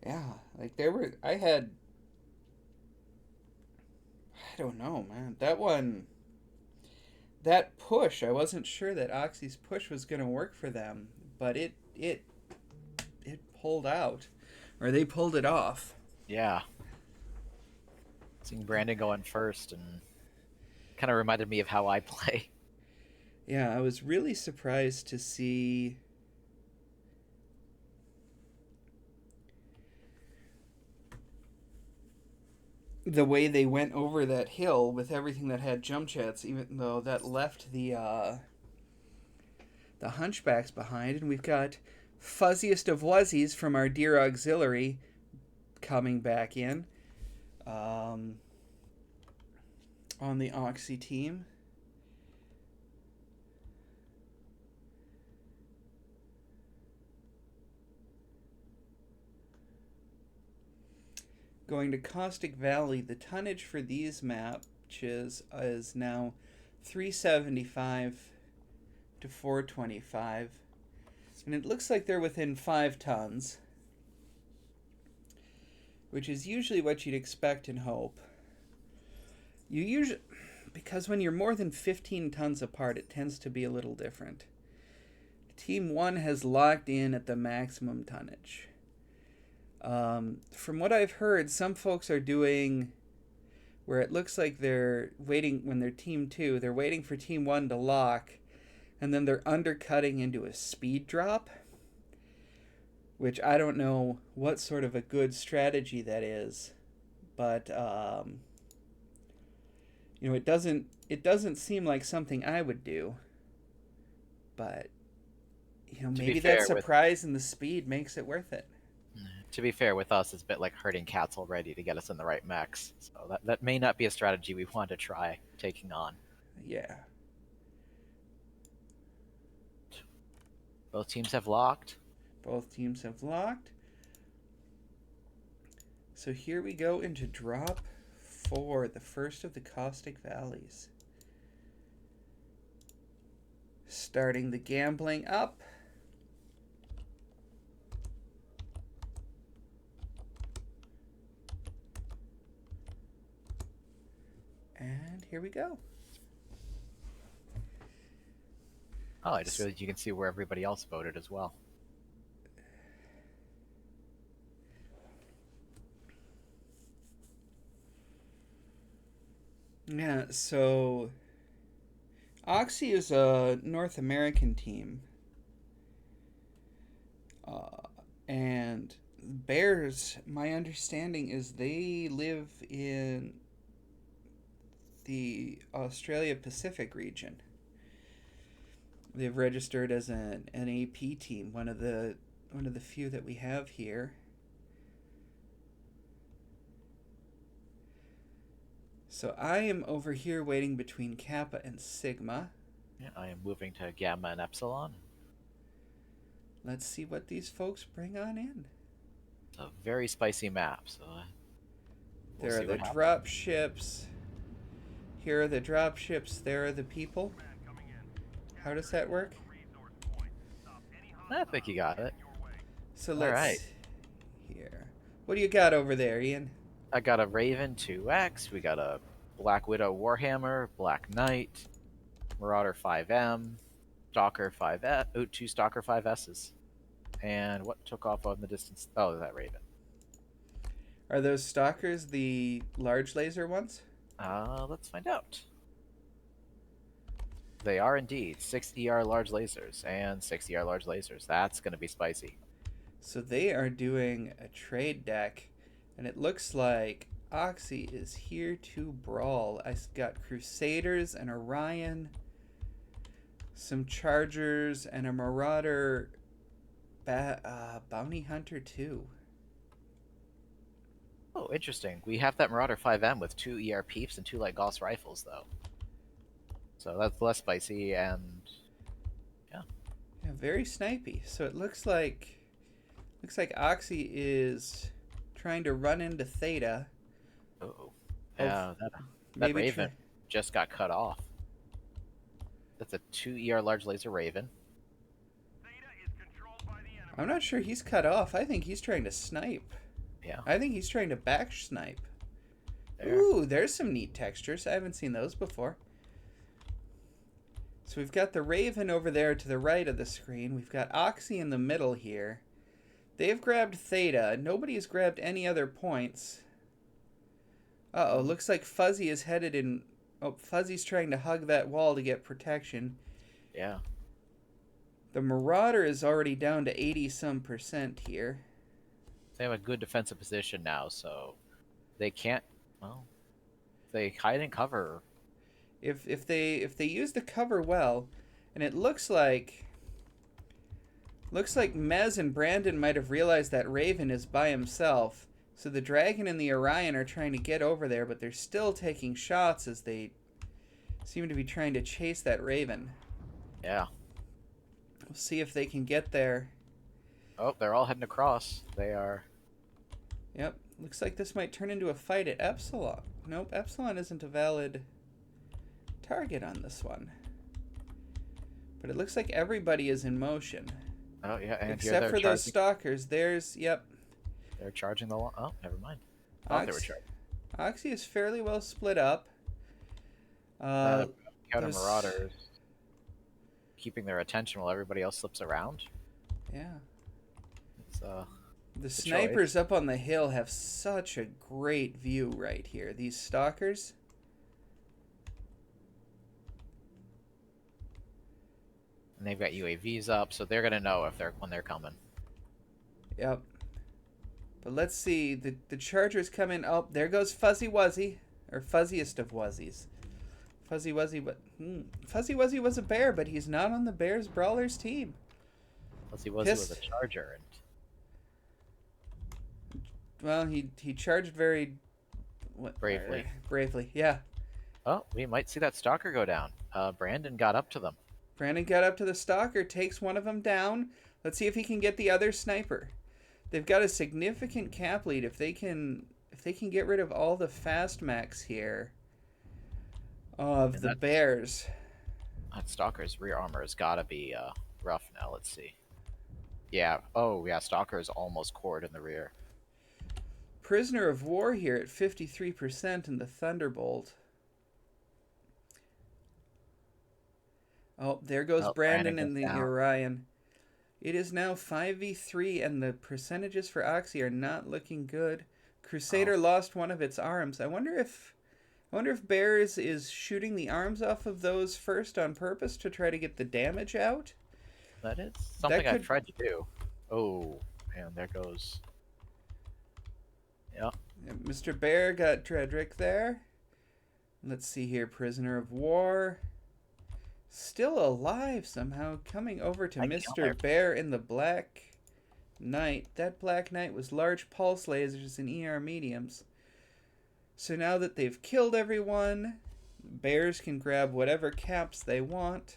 Yeah, like I don't know, man. That push, I wasn't sure that OXII's push was going to work for them, but it pulled out, or they pulled it off. Yeah. Seeing Brandon going first and kind of reminded me of how I play. Yeah, I was really surprised to see the way they went over that hill with everything that had jump jets, even though that left the Hunchbacks behind. And we've got Fuzziest of Wuzzies from our dear auxiliary coming back in on the OXII team. Going to Caustic Valley, the tonnage for these matches is now 375 to 425. And it looks like they're within 5 tons, which is usually what you'd expect and hope. Because when you're more than 15 tons apart, it tends to be a little different. Team 1 has locked in at the maximum tonnage. From what I've heard, some folks are doing where it looks like they're waiting when they're Team 2, they're waiting for Team 1 to lock, and then they're undercutting into a speed drop, which I don't know what sort of a good strategy that is, but it doesn't seem like something I would do, but maybe that surprise and the speed makes it worth it. To be fair, with us, it's a bit like herding cats already to get us in the right mechs. So that may not be a strategy we want to try taking on. Yeah. Both teams have locked. So here we go into drop 4, the first of the Caustic Valleys. Starting the gambling up. And here we go. Oh, I just realized you can see where everybody else voted as well. Yeah, so OXII is a North American team. And Bears, my understanding is they live in the Australia Pacific region. They've registered as an AP team, one of the few that we have here. So I am over here waiting between Kappa and Sigma. Yeah, I am moving to Gamma and Epsilon. Let's see what these folks bring on in. It's a very spicy map, so we'll there are the drop ships. Here are the drop ships. There are the people. How does that work? I think you got it. So let's here. What do you got over there, Ian? I got a Raven 2X. We got a Black Widow Warhammer, Black Knight, Marauder 5M, Stalker 5S, 2 Stalker 5S's. And what took off on the distance? Oh, that Raven. Are those Stalkers the large laser ones? Let's find out. They are indeed 6 ER large lasers and 6 ER large lasers. That's going to be spicy. So they are doing a trade deck, and it looks like OXII is here to brawl. I got Crusaders and Orion, some Chargers, and a Marauder Bounty Hunter too. Oh, interesting. We have that Marauder 5M with 2 ER peeps and 2 light Gauss rifles, though. So that's less spicy, and yeah, very snipey. So it looks like OXII is trying to run into Theta. Oh, yeah, that Raven just got cut off. That's a 2 ER large laser Raven. I'm not sure he's cut off. I think he's trying to snipe. Yeah. I think he's trying to back snipe. There. Ooh, there's some neat textures. I haven't seen those before. So we've got the Raven over there to the right of the screen. We've got OXII in the middle here. They've grabbed Theta. Nobody's grabbed any other points. Uh-oh, looks like Fuzzy is headed in... Oh, Fuzzy's trying to hug that wall to get protection. Yeah. The Marauder is already down to 80-some% here. They have a good defensive position now, so they can't... Well, they hide and cover. If they use the cover well, and it looks like Mez and Brandon might have realized that Raven is by himself, so the Dragon and the Orion are trying to get over there, but they're still taking shots as they seem to be trying to chase that Raven. Yeah. We'll see if they can get there. Oh, they're all heading across. They are. Yep. Looks like this might turn into a fight at Epsilon. Nope, Epsilon isn't a valid target on this one. But it looks like everybody is in motion. Oh, yeah, and except for those Stalkers. There's, yep. They're charging the... Oh, never mind. Oh, they were charging. OXII is fairly well split up. Counter Marauders keeping their attention while everybody else slips around. Yeah. It's, the snipers up on the hill have such a great view right here. These Stalkers. And they've got UAVs up, so they're gonna know when they're coming. Yep. But let's see. The Chargers come in. Oh, there goes Fuzzy Wuzzy, or Fuzziest of Wuzzies. Fuzzy Wuzzy, but Fuzzy Wuzzy was a bear, but he's not on the Bears Brawlers team. Fuzzy Wuzzy was a Charger, and well, he charged very bravely. Bravely, yeah. Oh, we might see that Stalker go down. Brandon got up to them. Brandon got up to the Stalker, takes one of them down. Let's see if he can get the other sniper. They've got a significant cap lead. If they can get rid of all the fast max here of the Bears. That Stalker's rear armor has got to be rough now. Let's see. Yeah. Oh, yeah. Stalker's almost cored in the rear. Prisoner of War here at 53% in the Thunderbolt. Oh, there goes Oh, Brandon Brandon in goes the down. Orion. It is now 5v3, and the percentages for OXII are not looking good. Crusader lost one of its arms. I wonder if Bears is shooting the arms off of those first on purpose to try to get the damage out. That is something That I've could. tried to do. Oh, and there goes. Yep. Mr. Bear got Dredrick there. Let's see here. Prisoner of War. Still alive somehow. Coming over to Mr. Bear in the Black Knight. That Black Knight was large pulse lasers and ER mediums. So now that they've killed everyone, Bears can grab whatever caps they want.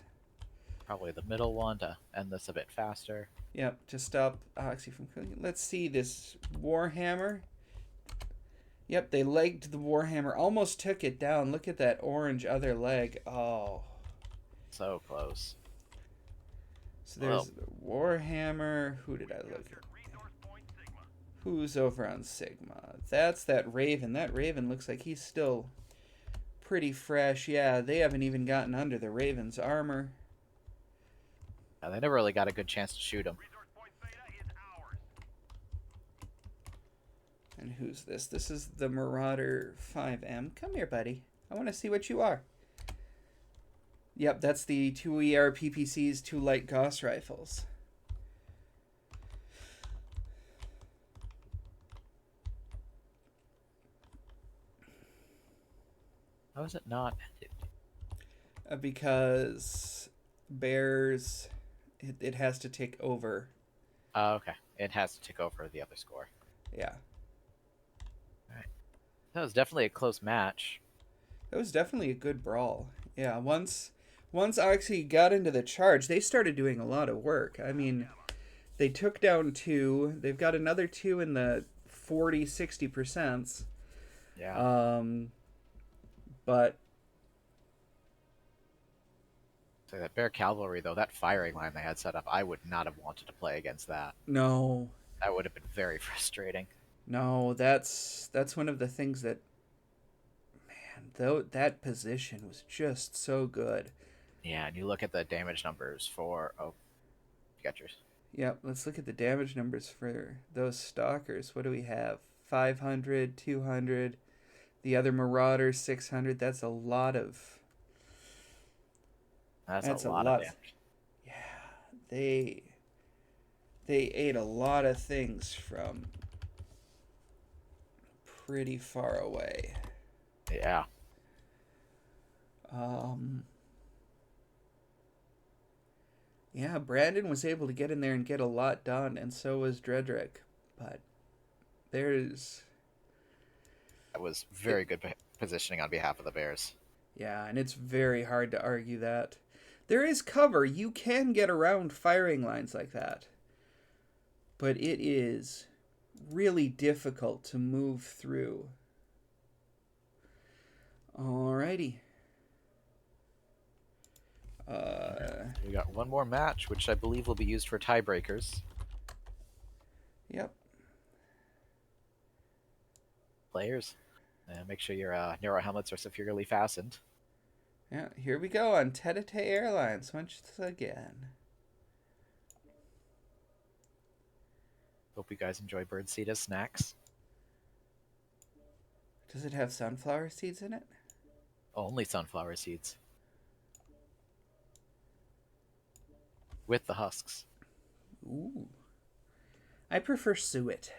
Probably the middle one to end this a bit faster. Yep, to stop OXII from killing. Let's see this Warhammer. Yep, they legged the Warhammer. Almost took it down. Look at that orange other leg. Oh. So close. So there's the Warhammer. Who did I look at? Who's over on Sigma? That's that Raven. That Raven looks like he's still pretty fresh. Yeah, they haven't even gotten under the Raven's armor. Yeah, they never really got a good chance to shoot him. And who's this? This is the Marauder 5M. Come here, buddy. I want to see what you are. Yep, that's the 2 ER PPC's 2 light Gauss rifles. How is it not ended? Because Bears, it has to take over. Oh, okay. It has to take over the other score. Yeah. Alright. That was definitely a close match. That was definitely a good brawl. Yeah, once OXII got into the charge, they started doing a lot of work. I mean, they took down 2. They've got another 2 in the 40-60%. Yeah. But So that Bear Cavalry, though, that firing line they had set up, I would not have wanted to play against that. no, That would have been very frustrating. no, that's one of the things that, man, though that position was just so good. Yeah, and you look at the damage numbers for... Oh, you got yours. Yep, let's look at the damage numbers for those stalkers. What do we have? 500, 200. The other Marauder, 600. That's a lot of... That's a lot of damage. Yeah, they ate a lot of things from pretty far away. Yeah. Yeah, Brandon was able to get in there and get a lot done, and so was Dredrick. But there's... That was very good positioning on behalf of the Bears. Yeah, and it's very hard to argue that. There is cover. You can get around firing lines like that. But it is really difficult to move through. Alrighty. We got one more match, which I believe will be used for tiebreakers. Yep. Players, make sure your Neuro helmets are securely fastened. Yeah, here we go on Tete Airlines once again. Hope you guys enjoy birdseed as snacks. Does it have sunflower seeds in it? Only sunflower seeds. With the husks. Ooh. I prefer suet.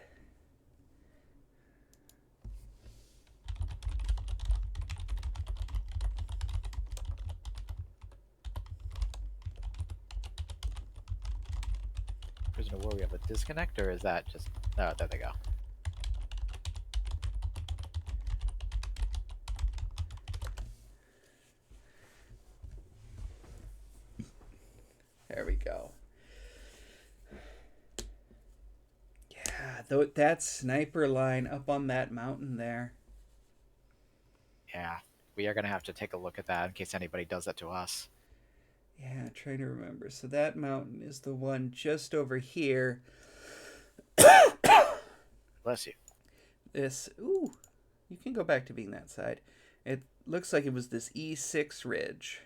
Prisoner of War, we have a disconnect, or is that just... Oh, there they go. There we go. Yeah, that sniper line up on that mountain there. Yeah, we are going to have to take a look at that in case anybody does that to us. Yeah, trying to remember. So that mountain is the one just over here. Bless you. This, ooh, you can go back to being that side. It looks like it was this E6 ridge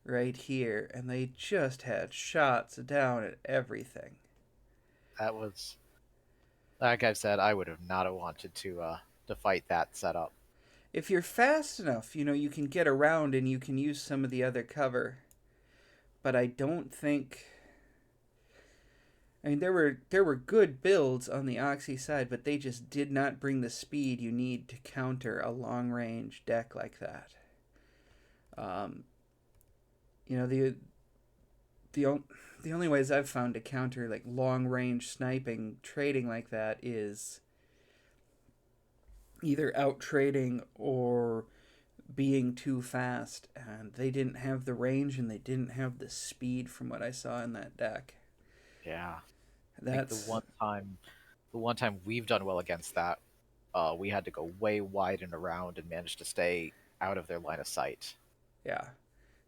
right here, and they just had shots down at everything. That was, like I've said, I would have not have wanted to fight that setup. If you're fast enough, you can get around and you can use some of the other cover. But I don't think. I mean, there were good builds on the OXII side, but they just did not bring the speed you need to counter a long range deck like that. You know the only ways I've found to counter like long range sniping trading like that is either out trading or being too fast, and they didn't have the range and they didn't have the speed from what I saw in that deck. Yeah. That's Like the one time we've done well against that, we had to go way wide and around and managed to stay out of their line of sight. yeah.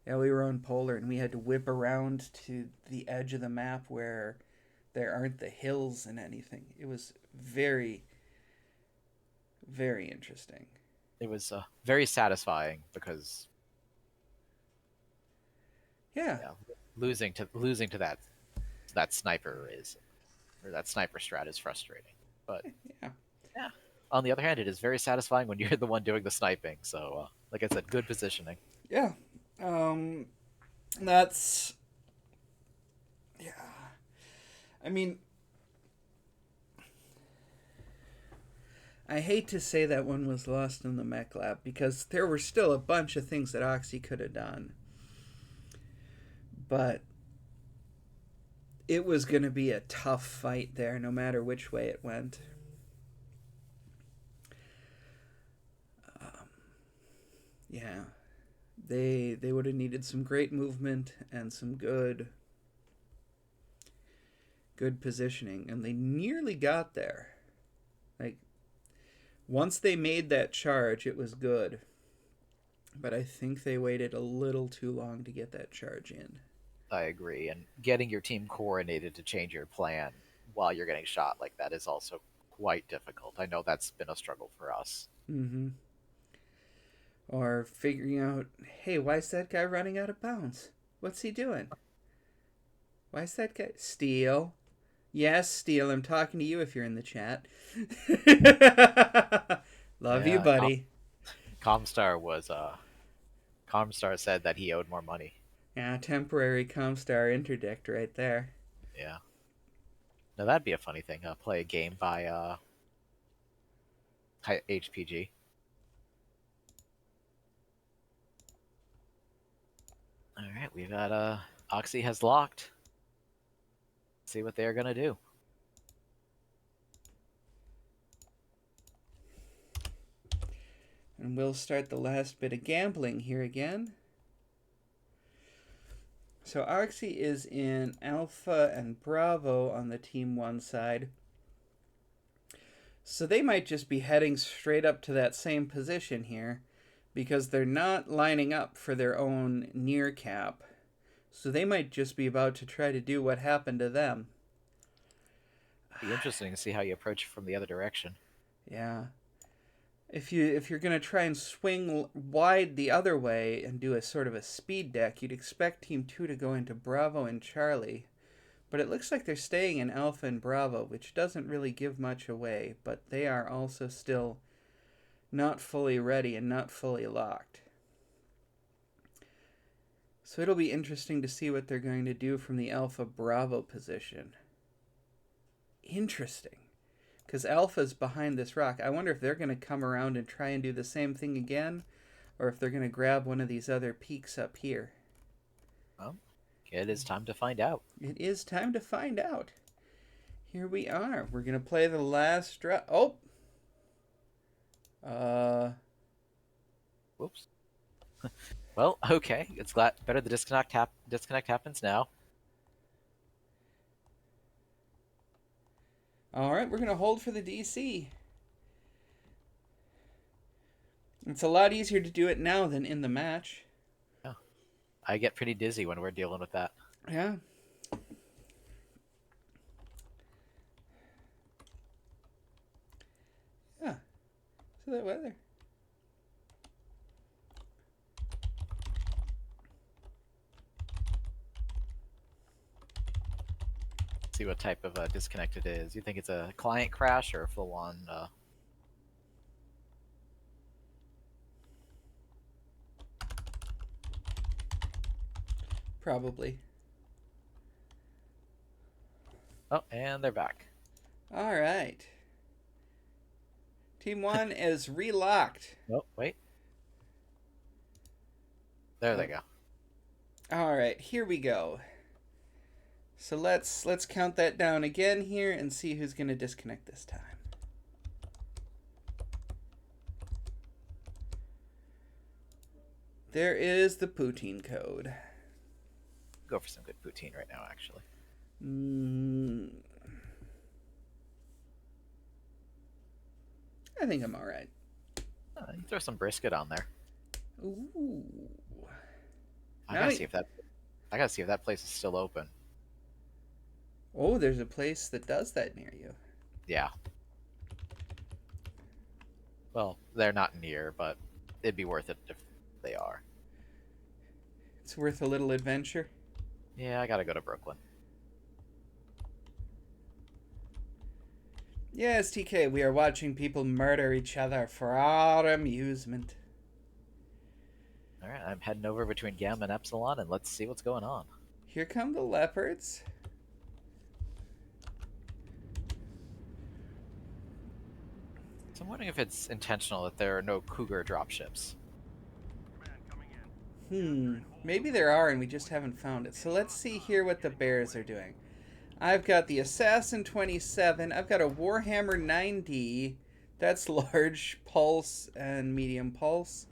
Yeah, we were on polar and we had to whip around to the edge of the map where there aren't the hills and anything. It was very, very interesting. It was very satisfying because Yeah. losing to that sniper is or that sniper strat is frustrating. But Yeah. yeah, on the other hand, it is very satisfying when you're the one doing the sniping. So, like I said, good positioning. Yeah. That's yeah. I mean, I hate to say that one was lost in the mech lab because there were still a bunch of things that OXII could have done. But it was going to be a tough fight there no matter which way it went. Yeah. They would have needed some great movement and some good positioning, and they nearly got there. Like once they made that charge, it was good. But I think they waited a little too long to get that charge in. I agree, and getting your team coordinated to change your plan while you're getting shot like that is also quite difficult. I know that's been a struggle for us. Mm-hmm. Or figuring out, hey, why is that guy running out of bounds? What's he doing? Why is that guy... Steel. Yes, Steel, I'm talking to you if you're in the chat. Love you, buddy. Comstar said that he owed more money. Yeah, temporary Comstar interdict right there. Yeah. Now that'd be a funny thing. Play a game by HPG. All right, we've got OXII has locked. Let's see what they're gonna do. And we'll start the last bit of gambling here again. So OXII is in Alpha and Bravo on the Team 1 side. So they might just be heading straight up to that same position here because they're not lining up for their own near cap. So they might just be about to try to do what happened to them. It'd be interesting to see how you approach it from the other direction. Yeah. If you're going to try and swing wide the other way and do a sort of a speed deck, you'd expect Team 2 to go into Bravo and Charlie. But it looks like they're staying in Alpha and Bravo, which doesn't really give much away, but they are also still not fully ready and not fully locked. So it'll be interesting to see what they're going to do from the Alpha Bravo position. Interesting. Because Alpha's behind this rock. I wonder if they're going to come around and try and do the same thing again, or if they're going to grab one of these other peaks up here. Well, it is time to find out. It is time to find out. Here we are. We're going to play the last drop. Oh! Whoops. Well, okay. It's better the disconnect happens now. Alright, we're going to hold for the DC. It's a lot easier to do it now than in the match. Yeah. I get pretty dizzy when we're dealing with that. Yeah. Yeah. So that weather. See what type of disconnect it is. You think it's a client crash or a full-on? Probably. Oh, and they're back. All right. Team 1 is relocked. Oh, wait. There they go. All right, here we go. So let's count that down again here and see who's going to disconnect this time. There is the poutine code. Go for some good poutine right now, actually. I think I'm all right. You throw some brisket on there. Ooh. I gotta see if that place is still open. Oh, there's a place that does that near you. Yeah. Well, they're not near, but it'd be worth it if they are. It's worth a little adventure. Yeah, I gotta go to Brooklyn. Yes, TK, we are watching people murder each other for our amusement. Alright, I'm heading over between Gamma and Epsilon, and let's see what's going on. Here come the leopards. So I'm wondering if it's intentional that there are no Cougar dropships. Maybe there are and we just haven't found it. So let's see here what the bears are doing. I've got the Assassin 27. I've got a Warhammer 9D. That's large pulse and medium pulse.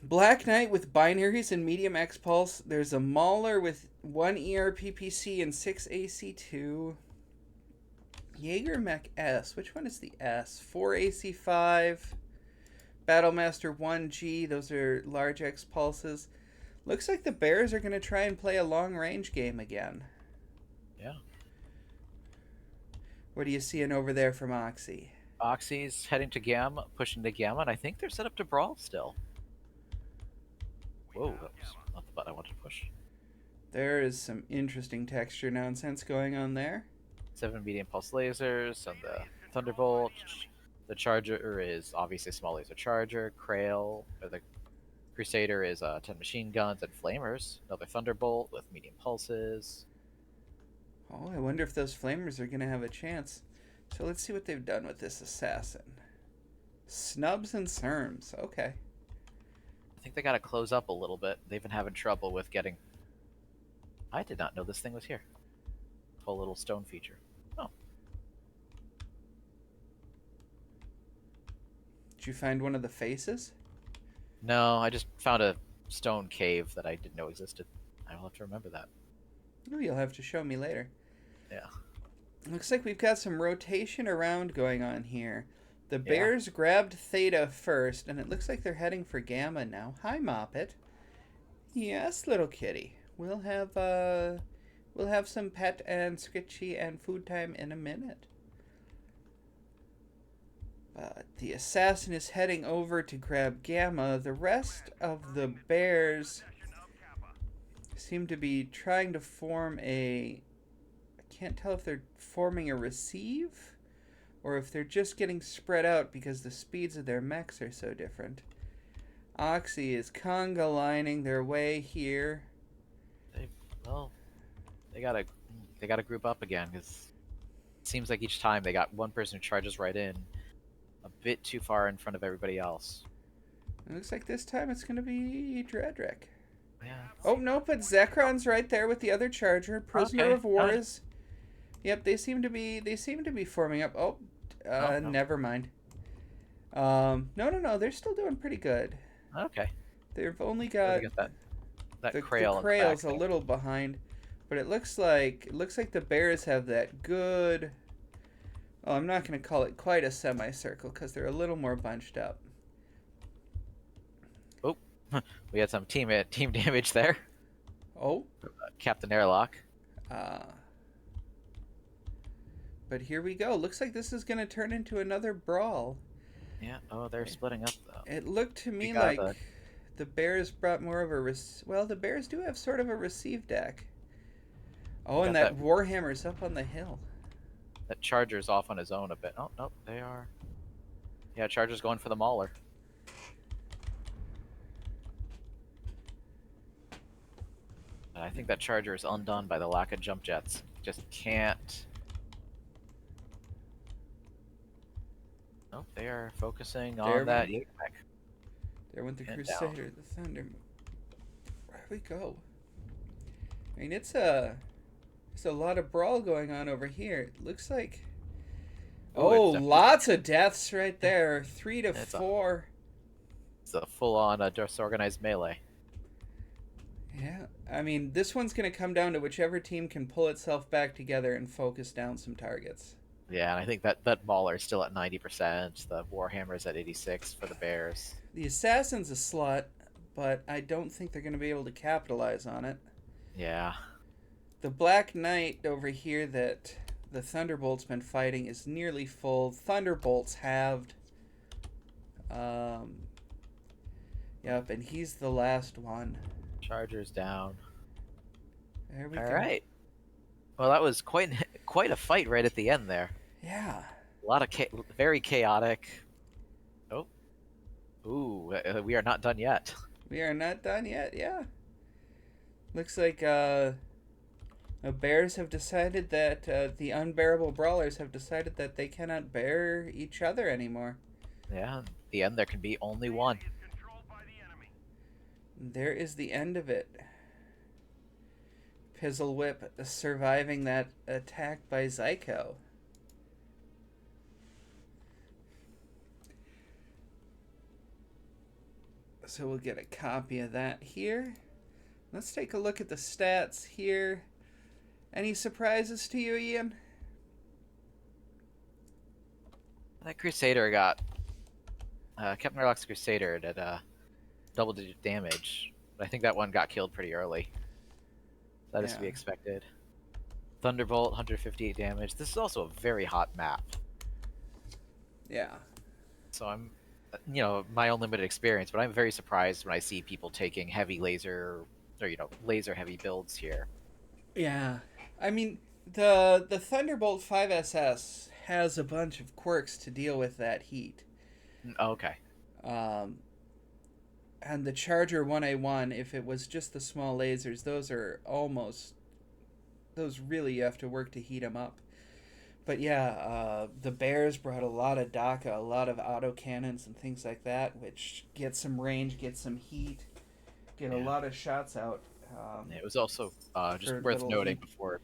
Black Knight with binaries and medium X pulse. There's a Mauler with 1 ERPPC and 6 AC2. Jaeger Mech S. Which one is the S? 4 AC5. Battlemaster 1G. Those are large X pulses. Looks like the Bears are going to try and play a long-range game again. Yeah. What are you seeing over there from OXII? OXII's heading to Gamma, pushing to Gamma, and I think they're set up to brawl still. Whoa, that was not the button I wanted to push. There is some interesting texture nonsense going on there. 7 medium pulse lasers on the Thunderbolt. The Charger is obviously a small laser charger. The Crusader is 10 machine guns and flamers. Another Thunderbolt with medium pulses. Oh, I wonder if those flamers are going to have a chance. So let's see what they've done with this assassin. Snubs and Serms. Okay. I think they got to close up a little bit. They've been having trouble with getting... I did not know this thing was here. Whole little stone feature. Oh. Did you find one of the faces? No, I just found a stone cave that I didn't know existed. I will have to remember that. Oh, you'll have to show me later. Yeah. Looks like we've got some rotation around going on here. The Bears grabbed Theta first, and it looks like they're heading for Gamma now. Hi, Moppet. Yes, little kitty. We'll have some pet and sketchy and food time in a minute. The assassin is heading over to grab Gamma. The rest of the Bears seem to be trying to form I can't tell if they're forming a receive or if they're just getting spread out because the speeds of their mechs are so different. OXII is conga lining their way here. They gotta group up again, because it seems like each time they got one person who charges right in a bit too far in front of everybody else. It looks like this time it's going to be Dredrick. Yeah. Oh, no, but Zekron's right there with the other charger. Prisoner of War is... Yep, they seem to be forming up. Oh, no. Never mind. No, they're still doing pretty good. Okay. They've only got that the Krail Krail's a little behind, but it looks like the Bears have that good... Oh, I'm not going to call it quite a semicircle because they're a little more bunched up. Oh, We had some team damage there. Oh, Captain Airlock. uh, but here we go. Looks like this is going to turn into another brawl. Yeah. Oh, they're splitting up though. It looked to We me got like the Bears brought more of a well, the Bears do have sort of a receive deck. Oh, and that Warhammer's up on the hill. That Charger's off on his own a bit. Oh no, they are. Yeah, Charger's going for the Mauler. And I think that Charger is undone by the lack of jump jets. Just can't. Nope, they are focusing on that Jaeger mech. There went the And Crusader, the Thunder. Where we go? I mean, there's a lot of brawl going on over here. It looks like. Oh, lots of deaths right there. 3 to 4. It's a full-on disorganized melee. Yeah, I mean, this one's going to come down to whichever team can pull itself back together and focus down some targets. Yeah, and I think that Mauler is still at 90%. The Warhammer's at 86 for the Bears. The Assassin's a slut, but I don't think they're going to be able to capitalize on it. Yeah. The Black Knight over here that the Thunderbolt's been fighting is nearly full. Thunderbolt's halved. Yep, and he's the last one. Charger's down. There we go. All right. Well, that was quite a fight right at the end there. Yeah. A lot of very chaotic. Oh. Ooh, we are not done yet. We are not done yet, yeah. Looks like the Bears have decided that the Unbearable Brawlers have decided that they cannot bear each other anymore. Yeah, at the end there can be only one. There is the end of it. Pizzle Whip surviving that attack by Zyko. So we'll get a copy of that here. Let's take a look at the stats here. Any surprises to you, Ian? That Crusader got... Captain Airlock's Crusader did double-digit damage. But I think that one got killed pretty early. That is to be expected. Thunderbolt, 158 damage. This is also a very hot map. Yeah. So I'm, my own limited experience, but I'm very surprised when I see people taking heavy laser, or, laser-heavy builds here. Yeah. I mean, the Thunderbolt 5SS has a bunch of quirks to deal with that heat. Okay. And the Charger 1A1, if it was just the small lasers, those really you have to work to heat them up. But yeah, the Bears brought a lot of DACA, a lot of autocannons and things like that, which get some range, get some heat, get a lot of shots out. It was also just worth noting before it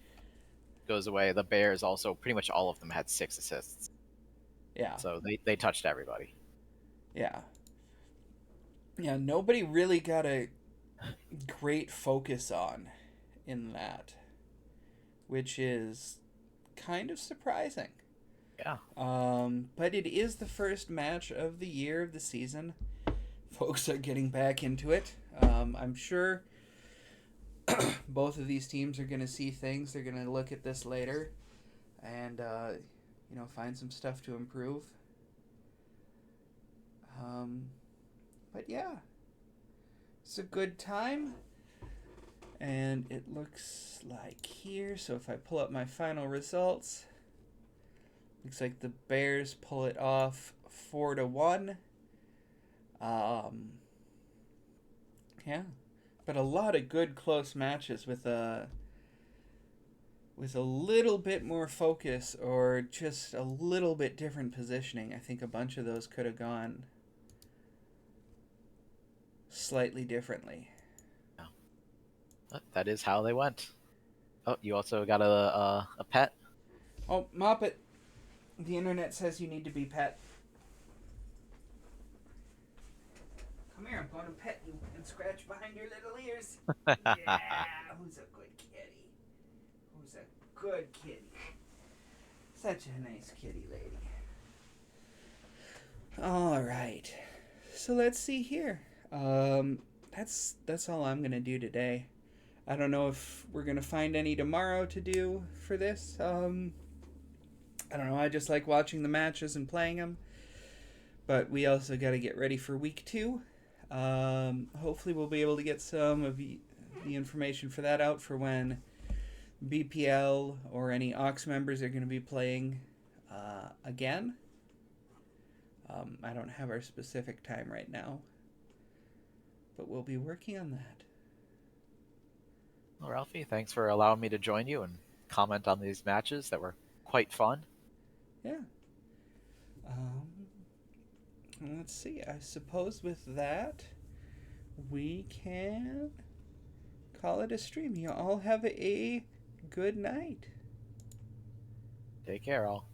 goes away, the Bears also, pretty much all of them had 6 assists. Yeah. So they touched everybody. Yeah. Yeah, nobody really got a great focus on in that, which is kind of surprising. Yeah. But it is the first match of the year, of the season. Folks are getting back into it. I'm sure both of these teams are going to see things. They're going to look at this later and, find some stuff to improve. But yeah, it's a good time. And it looks like here, so if I pull up my final results, looks like the Bears pull it off 4-1. Yeah, but a lot of good close matches with a little bit more focus or just a little bit different positioning. I think a bunch of those could have gone slightly differently. That is how they went. Oh, you also got a pet? Oh, Moppet. The internet says you need to be pet. Come here, I'm going to pet you and scratch behind your little ears. Yeah, who's a good kitty? Who's a good kitty? Such a nice kitty lady. All right. So let's see here. that's all I'm gonna do today. I don't know if we're gonna find any tomorrow to do for this. I don't know. I just like watching the matches and playing them. But we also got to get ready for week 2. Hopefully, we'll be able to get some of the information for that out for when BPL or any OX members are going to be playing again. I don't have our specific time right now, but we'll be working on that. Well, Ralphie, thanks for allowing me to join you and comment on these matches that were quite fun. Yeah. Let's see. I suppose with that, we can call it a stream. You all have a good night. Take care, all.